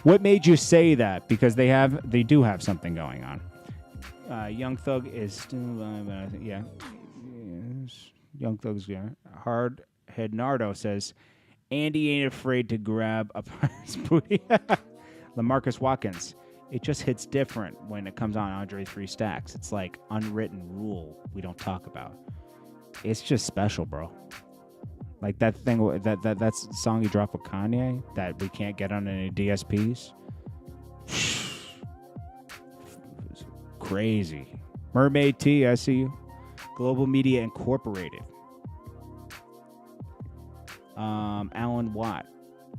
What made you say that? Because they do have something going on. Young Thug is still... yeah. Yes. Young Thug's going. Hard Head Nardo says... Andy ain't afraid to grab up his booty. LaMarcus Watkins. It just hits different when it comes on Andre 3 Stacks. It's like unwritten rule we don't talk about. It's just special, bro. Like that thing, that song you dropped with Kanye that we can't get on any DSPs. Crazy. Mermaid T, I see you. Global Media Incorporated. Alan Watt.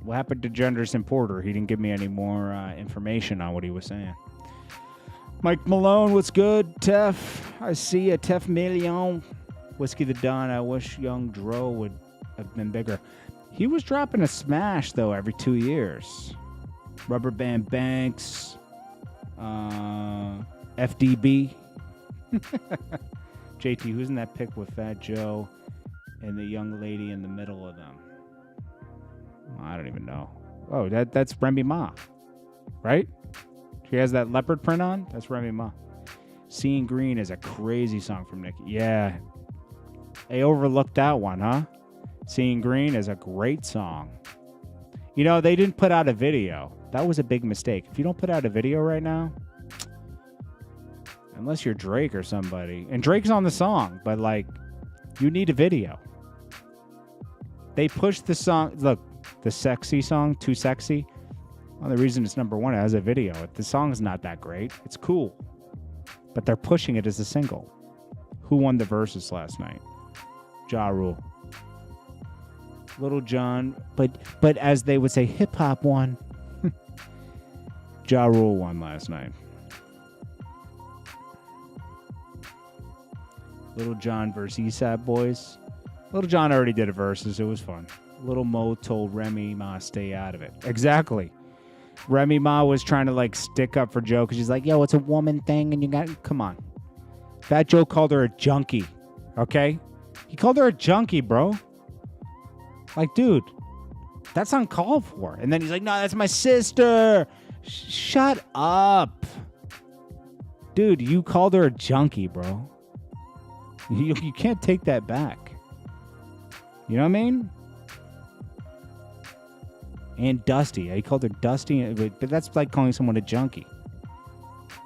What happened to Jenderson Porter? He didn't give me any more information on what he was saying. Mike Malone, what's good? Tef, I see you. Tef Million. Whiskey the Don. I wish Young Dro would have been bigger. He was dropping a smash, though, every 2 years. Rubber Band Banks. FDB. JT, who's in that pic with Fat Joe and the young lady in the middle of them? I don't even know. Oh, that's Remy Ma, right? She has that leopard print on. That's Remy Ma. Seeing Green is a crazy song from Nicki. Yeah. They overlooked that one, huh? Seeing Green is a great song. You know, they didn't put out a video. That was a big mistake. If you don't put out a video right now, unless you're Drake or somebody, and Drake's on the song, but like, you need a video. They pushed the song. Look, the sexy song, Too Sexy. Well, the reason it's number one, it has a video. The song's not that great. It's cool. But they're pushing it as a single. Who won the Verzuz last night? Ja Rule. Little John. But as they would say, hip-hop won. Ja Rule won last night. Little John versus Eastside Boys. Little John already did a Verzuz. It was fun. Little Mo told Remy Ma stay out of it. Exactly. Remy Ma was trying to like stick up for Joe because she's like, yo, it's a woman thing and you got... Come on. Fat Joe called her a junkie. Okay? He called her a junkie, bro. Like, dude, that's uncalled for. And then he's like, no, that's my sister. Shut up. Dude, you called her a junkie, bro. You can't take that back. You know what I mean? And Dusty. He called her Dusty, but that's like calling someone a junkie.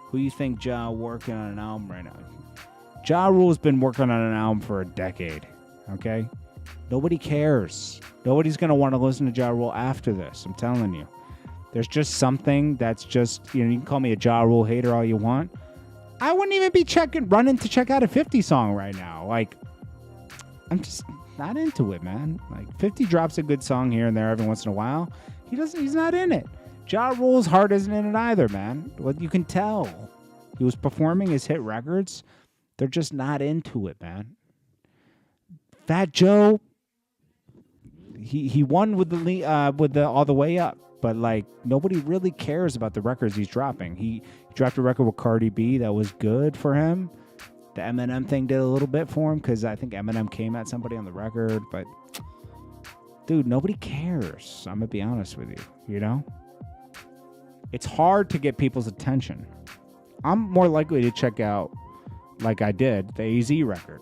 Who you think Ja working on an album right now? Ja Rule's been working on an album for a decade. okay? Nobody cares. Nobody's going to want to listen to Ja Rule after this, I'm telling you. There's just something that's just, you can call me a Ja Rule hater all you want. I wouldn't even be running to check out a 50 song right now. Like, I'm just not into it, man. Like, 50 drops a good song here and there every once in a while. He's not in it. Ja Rule's heart isn't in it either, man. Well, you can tell. He was performing his hit records. They're just not into it, man. Fat Joe, he won with the All the Way Up, but like nobody really cares about the records he's dropping. He dropped a record with Cardi B that was good for him. The Eminem thing did a little bit for him because I think Eminem came at somebody on the record, but dude, nobody cares. I'm gonna be honest with you. You know, it's hard to get people's attention. I'm more likely to check out, like I did, the AZ record.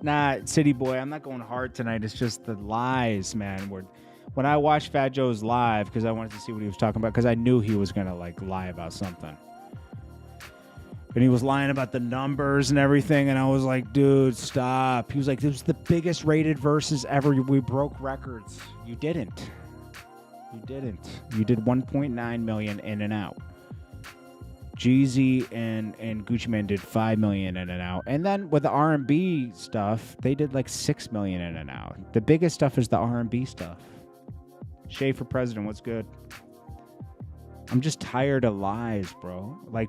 Nah, City Boy, I'm not going hard tonight. It's just the lies, man. When I watched Fat Joe's live, because I wanted to see what he was talking about, because I knew he was going to like lie about something. And he was lying about the numbers and everything, and I was like, dude, stop. He was like, this was the biggest rated Verzuz ever. We broke records. You didn't. You did 1.9 million in and out. Jeezy and Gucci Mane did 5 million in and out. And then with the R&B stuff, they did like 6 million in and out. The biggest stuff is the R&B stuff. Shay for president, what's good? I'm just tired of lies, bro. Like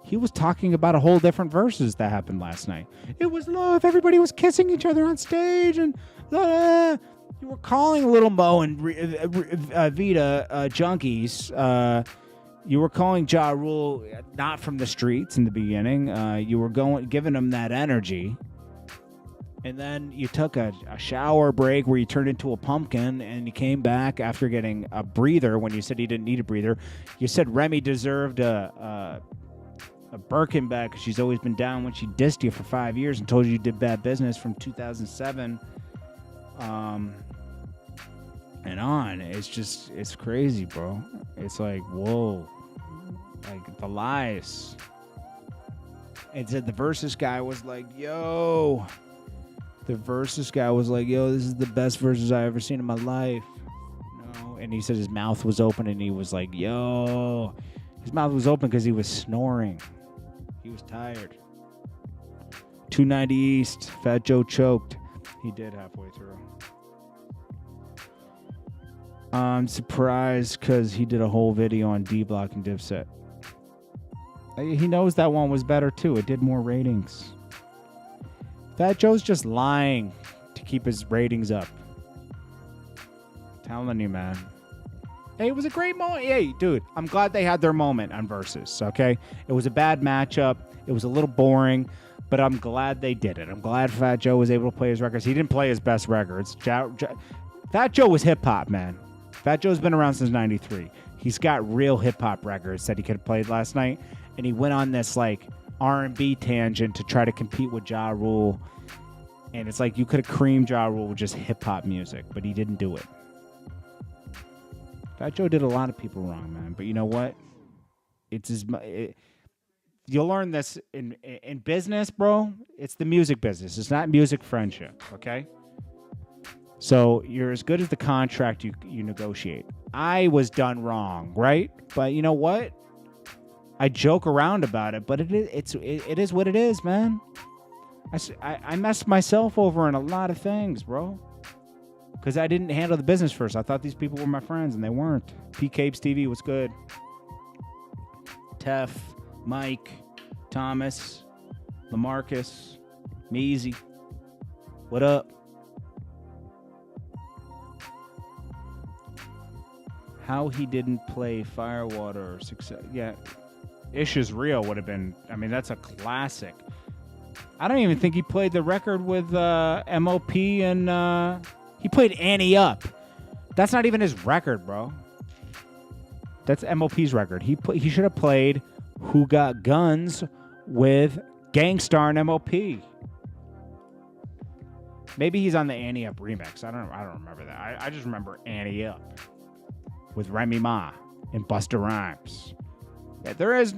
he was talking about a whole different Verzuz that happened last night. It was love. Everybody was kissing each other on stage and you were calling Little Mo and Vita junkies. You were calling Ja Rule not from the streets in the beginning. You were giving him that energy. And then you took a shower break where you turned into a pumpkin and you came back after getting a breather when you said he didn't need a breather. You said Remy deserved a Birkin back because she's always been down when she dissed you for 5 years and told you did bad business from 2007 and on. It's crazy, bro. It's like, whoa. Like, the lies. And said the Verzuz guy was like, yo. The Verzuz guy was like, yo, this is the best Verzuz I ever seen in my life. No. And he said his mouth was open and he was like, yo. His mouth was open because he was snoring. He was tired. 290 East. Fat Joe choked. He did halfway through. I'm surprised because he did a whole video on D-Block and Dipset. He knows that one was better too. It did more ratings. Fat Joe's just lying to keep his ratings up. I'm telling you, man. Hey, it was a great moment. Hey, dude, I'm glad they had their moment on Verzuz, okay? It was a bad matchup. It was a little boring, but I'm glad they did it. I'm glad Fat Joe was able to play his records. He didn't play his best records. Fat Joe was hip-hop, man. Fat Joe's been around since 93. He's got real hip-hop records that he could have played last night, and he went on this, like, R&B tangent to try to compete with Ja Rule, and it's like you could have creamed Ja Rule with just hip-hop music, but he didn't do it. Fat Joe did a lot of people wrong, man, but you know what? You'll learn this in business, bro. It's the music business. It's not music friendship, okay? So you're as good as the contract you negotiate. I was done wrong, right? But you know what? I joke around about it, but it is what it is, man. I messed myself over in a lot of things, bro. Because I didn't handle the business first. I thought these people were my friends, and they weren't. P. Capes TV was good. Tef, Mike, Thomas, LaMarcus, Measy. What up? How he didn't play Firewater or Success. Yeah, Ish Is Real would have been, I mean, that's a classic. I don't even think he played the record with MOP and he played Annie Up. That's not even his record, bro. That's MOP's record. He should have played Who Got Guns with Gangstar and MOP. Maybe he's on the Annie Up remix. I don't remember that. I just remember Annie Up with Remy Ma and Busta Rhymes. Yeah, there is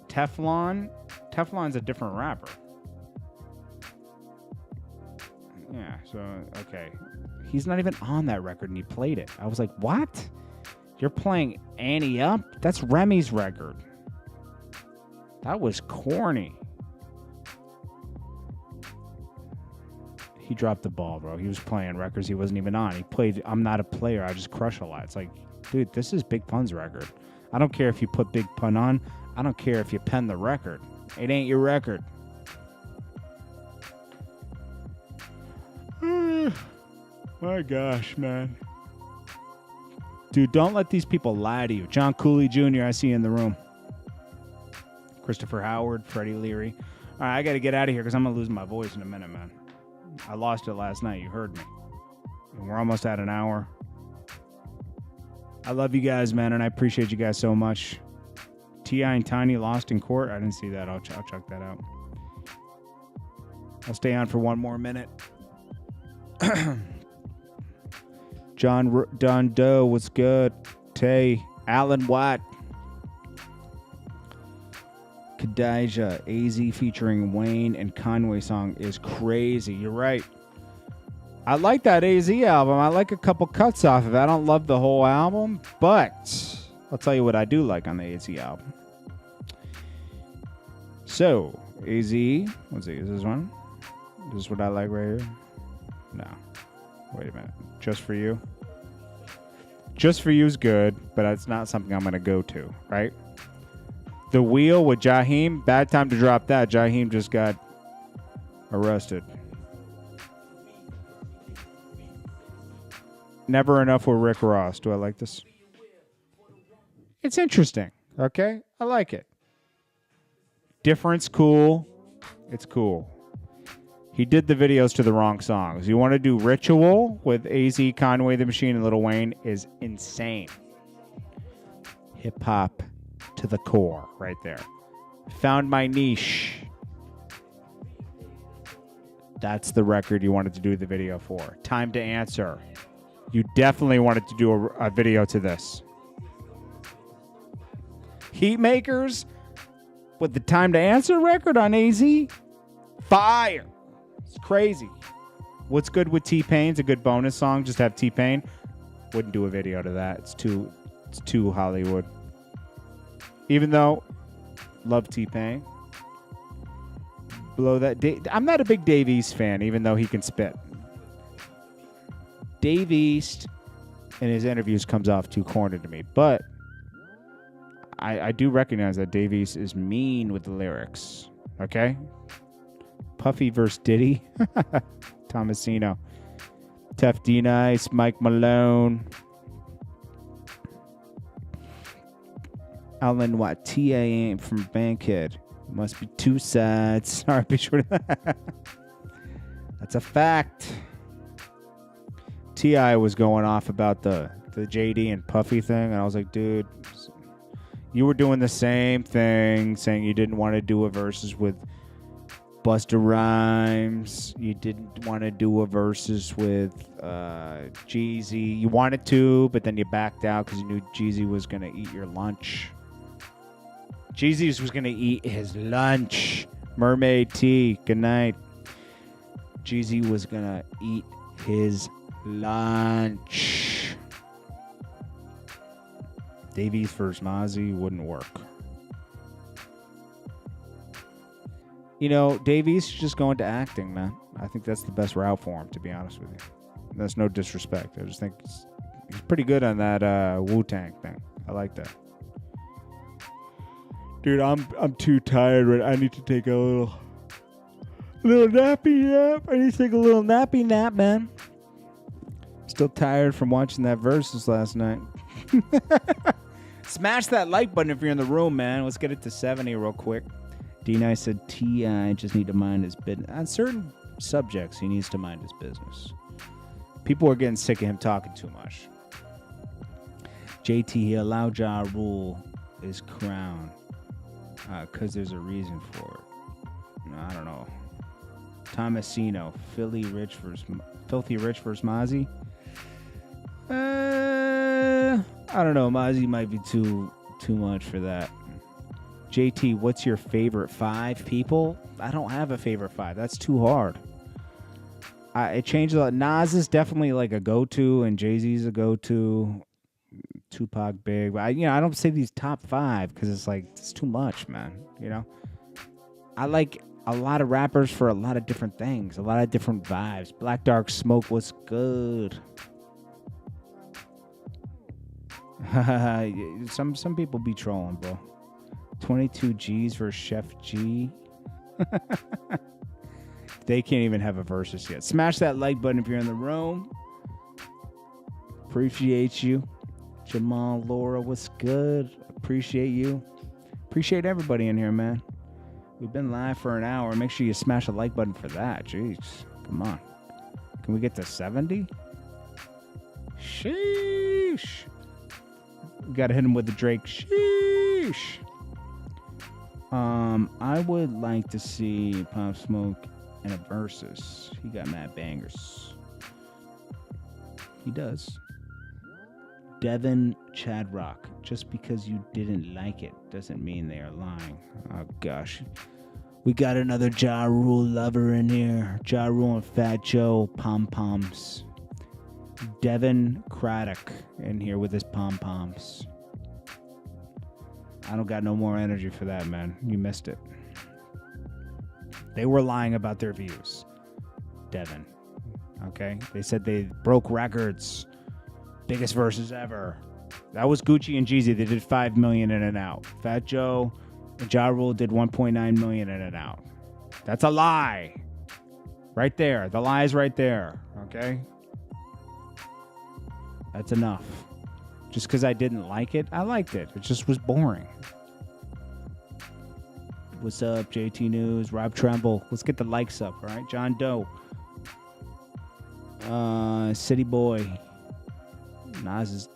Teflon. Teflon's a different rapper. Yeah, so, okay. He's not even on that record, and he played it. I was like, what? You're playing Annie Up? That's Remy's record. That was corny. He dropped the ball, bro. He was playing records he wasn't even on. He played I'm Not a Player, I Just Crush a Lot. It's like, dude, this is Big Pun's record. I don't care if you put Big Pun on. I don't care if you pen the record. It ain't your record. My gosh, man. Dude, don't let these people lie to you. John Cooley Jr., I see you in the room. Christopher Howard, Freddie Leary. All right, I got to get out of here because I'm going to lose my voice in a minute, man. I lost it last night. You heard me. And we're almost at an hour. I love you guys, man, and I appreciate you guys so much. T.I. and Tiny lost in court. I didn't see that. I'll check that out. I'll stay on for one more minute. Don Doe, what's good? Tay, Alan Watt. Khadijah, AZ featuring Wayne and Kanye song is crazy. You're right. I like that AZ album. I like a couple cuts off of it. I don't love the whole album, but I'll tell you what I do like on the AZ album. So, AZ, let's see, is this one? Is this what I like right here? No. Wait a minute. Just For You? Just For You is good, but it's not something I'm going to go to, right? The Wheel with Jaheim, bad time to drop that. Jaheim just got arrested. Never Enough with Rick Ross. Do I like this? It's interesting, okay? I like it. Difference, cool. It's cool. He did the videos to the wrong songs. You want to do Ritual with AZ, Conway the Machine, and Lil Wayne is insane. Hip-hop to the core right there. Found My Niche. That's the record you wanted to do the video for. Time to Answer. You definitely wanted to do a video to this. Heatmakers with the Time to Answer record on AZ. Fire. It's crazy. What's Good with T-Pain's a good bonus song. Just have T-Pain. Wouldn't do a video to that. It's too Hollywood. Even though, love T-Pain. Below that, I'm not a big Dave East fan, even though he can spit. Dave East in his interviews comes off too corny to me, but I do recognize that Dave East is mean with the lyrics. Okay? Puffy versus Diddy. Tomasino. Tef D Nice, Mike Malone. Alan Watt, T.A. from Bankhead. Must be two sides. All right, be sure to That's a fact. T.I. was going off about the JD and Puffy thing, and I was like, dude, you were doing the same thing, saying you didn't want to do a versus with Busta Rhymes. You didn't want to do a versus with Jeezy. You wanted to, but then you backed out because you knew Jeezy was going to eat your lunch. Jeezy was going to eat his lunch. Mermaid T, good night. Jeezy was going to eat his lunch. Davies versus Mozzie wouldn't work. You know, Davies should just go into acting, man. I think that's the best route for him, to be honest with you. That's no disrespect. I just think he's pretty good on that Wu-Tang thing. I like that. Dude, I'm too tired. I need to take a little nappy nap. I need to take a little nappy nap, man. Still tired from watching that Verzuz last night. Smash that like button if you're in the room, man. Let's get it to 70 real quick. D-Nice said T.I. just need to mind his business. On certain subjects, he needs to mind his business. People are getting sick of him talking too much. JT, he allowed Ja Rule his crown. Because there's a reason for it. No, I don't know. Tomasino, Filthy Rich versus Mozzie. I don't know. Mozzie might be too much for that. JT, what's your favorite 5 people? I don't have a favorite 5. That's too hard. It changed a lot. Nas is definitely like a go-to, and Jay-Z's a go-to. Tupac, Big. But I don't say these top 5 because it's like it's too much, man. I like a lot of rappers for a lot of different things, a lot of different vibes. Black Dark Smoke was good. Some people be trolling, bro. 22 G's for Chef G. They can't even have a versus yet. Smash that like button if you're in the room. Appreciate you. Jamal, Laura, what's good? Appreciate you. Appreciate everybody in here, man. We've been live for an hour. Make sure you smash the like button for that. Jeez. Come on. Can we get to 70? Sheesh. We got to hit him with the Drake. Sheesh. I would like to see Pop Smoke in a Verzuz. He got mad bangers. He does. Devin Chadrock. Just because you didn't like it doesn't mean they are lying. Oh, gosh. We got another Ja Rule lover in here. Ja Rule and Fat Joe pom-poms. Devin Craddock in here with his pom-poms. I don't got no more energy for that, man. You missed it. They were lying about their views. Devin. Okay? They said they broke records. Biggest verses ever. That was Gucci and Jeezy. They did 5 million in and out. Fat Joe and Ja Rule did 1.9 million in and out. That's a lie. Right there. The lie is right there. Okay? That's enough. Just because I didn't like it, I liked it. It just was boring. What's up, JT News? Rob Tremble. Let's get the likes up, all right? John Doe. City Boy. Nas is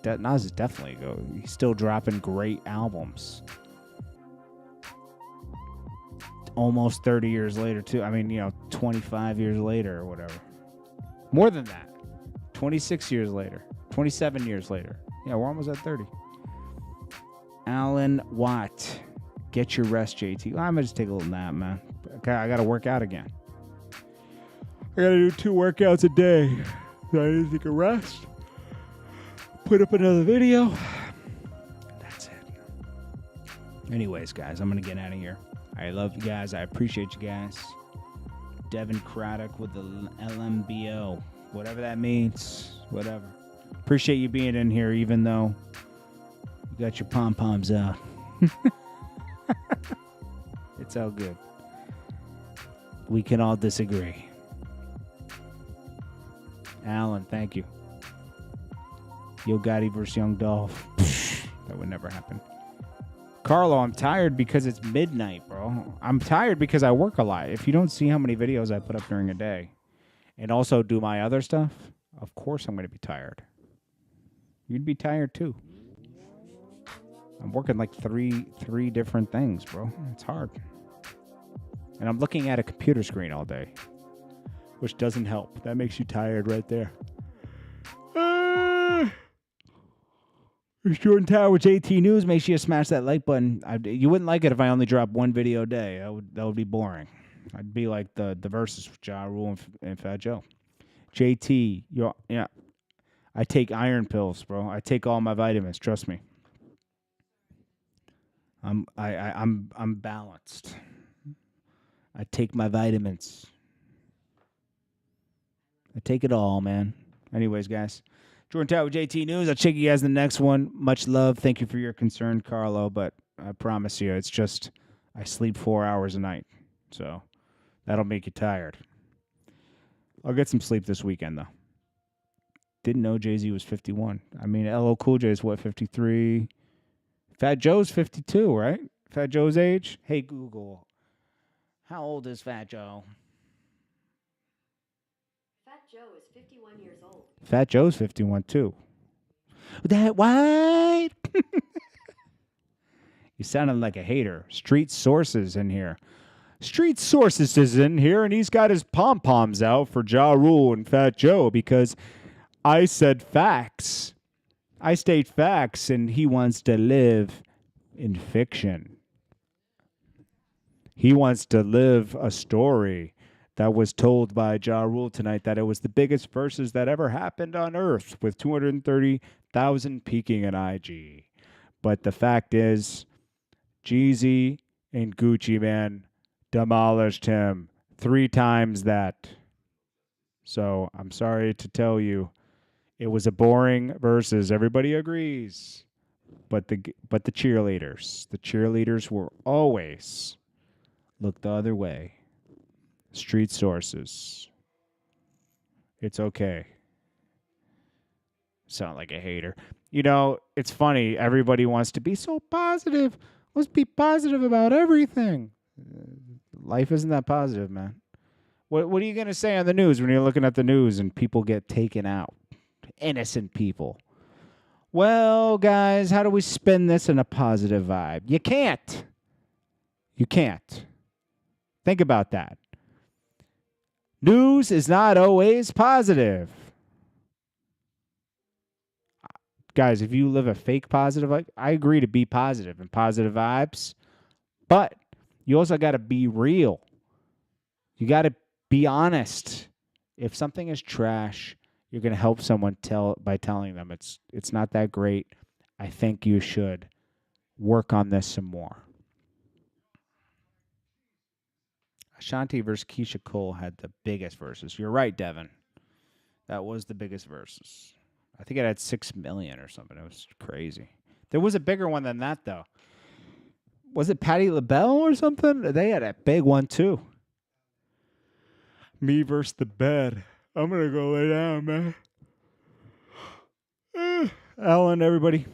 definitely go. He's still dropping great albums. Almost 30 years later, too. 25 years later or whatever. More than that. 26 years later. 27 years later. Yeah, we're almost at 30. Alan Watt. Get your rest, JT. Well, I'm going to just take a little nap, man. Okay, I got to work out again. I got to do 2 workouts a day. So I need to take a rest. Put up another video. That's it. Anyways, guys, I'm going to get out of here. I love you guys. I appreciate you guys. Devin Craddock with the LMBO. Whatever that means. Whatever. Appreciate you being in here, even though you got your pom-poms out. It's all good. We can all disagree. Alan, thank you. Yo Gotti versus Young Dolph. That would never happen. Carlo, I'm tired because it's midnight, bro. I'm tired because I work a lot. If you don't see how many videos I put up during a day and also do my other stuff, of course I'm going to be tired. You'd be tired too. I'm working like three different things, bro. It's hard. And I'm looking at a computer screen all day, which doesn't help. That makes you tired right there. It's Jordan Tower with JT News. Make sure you smash that like button. You wouldn't like it if I only dropped 1 video a day. That would be boring. I'd be like the Verzuz with Ja Rule and Fat Joe. JT, yeah. I take iron pills, bro. I take all my vitamins. Trust me. I'm balanced. I take my vitamins. I take it all, man. Anyways, guys. Jordan Tower with JT News. I'll check you guys in the next one. Much love. Thank you for your concern, Carlo. But I promise you, it's just I sleep 4 hours a night. So that'll make you tired. I'll get some sleep this weekend, though. Didn't know Jay-Z was 51. LL Cool J is what, 53? Fat Joe's 52, right? Fat Joe's age? Hey, Google. How old is Fat Joe? Fat Joe is 51 years old. Fat Joe's 51, too. That what? You sounded like a hater. Street Sources in here. Street Sources is in here, and he's got his pom-poms out for Ja Rule and Fat Joe because I said facts. I state facts, and he wants to live in fiction. He wants to live a story that was told by Ja Rule tonight that it was the biggest versus that ever happened on Earth with 230,000 peaking in IG. But the fact is, Jeezy and Gucci Man demolished him 3 times that. So I'm sorry to tell you, it was a boring versus. Everybody agrees, but the cheerleaders will always look the other way. Street sources. It's okay. Sound like a hater. You know, it's funny. Everybody wants to be so positive. Let's be positive about everything. Life isn't that positive, man. What are you going to say on the news when you're looking at the news and people get taken out? Innocent people. Well, guys, how do we spin this in a positive vibe? You can't. You can't. Think about that. News is not always positive. Guys, if you live a fake positive life, I agree to be positive and positive vibes, but you also got to be real. You got to be honest. If something is trash, you're going to help someone by telling them it's not that great. I think you should work on this some more. Ashanti versus Keisha Cole had the biggest verses. You're right, Devin. That was the biggest verses. I think it had 6 million or something. It was crazy. There was a bigger one than that, though. Was it Patti LaBelle or something? They had a big one, too. Me versus the bed. I'm going to go lay down, man. Alan, everybody.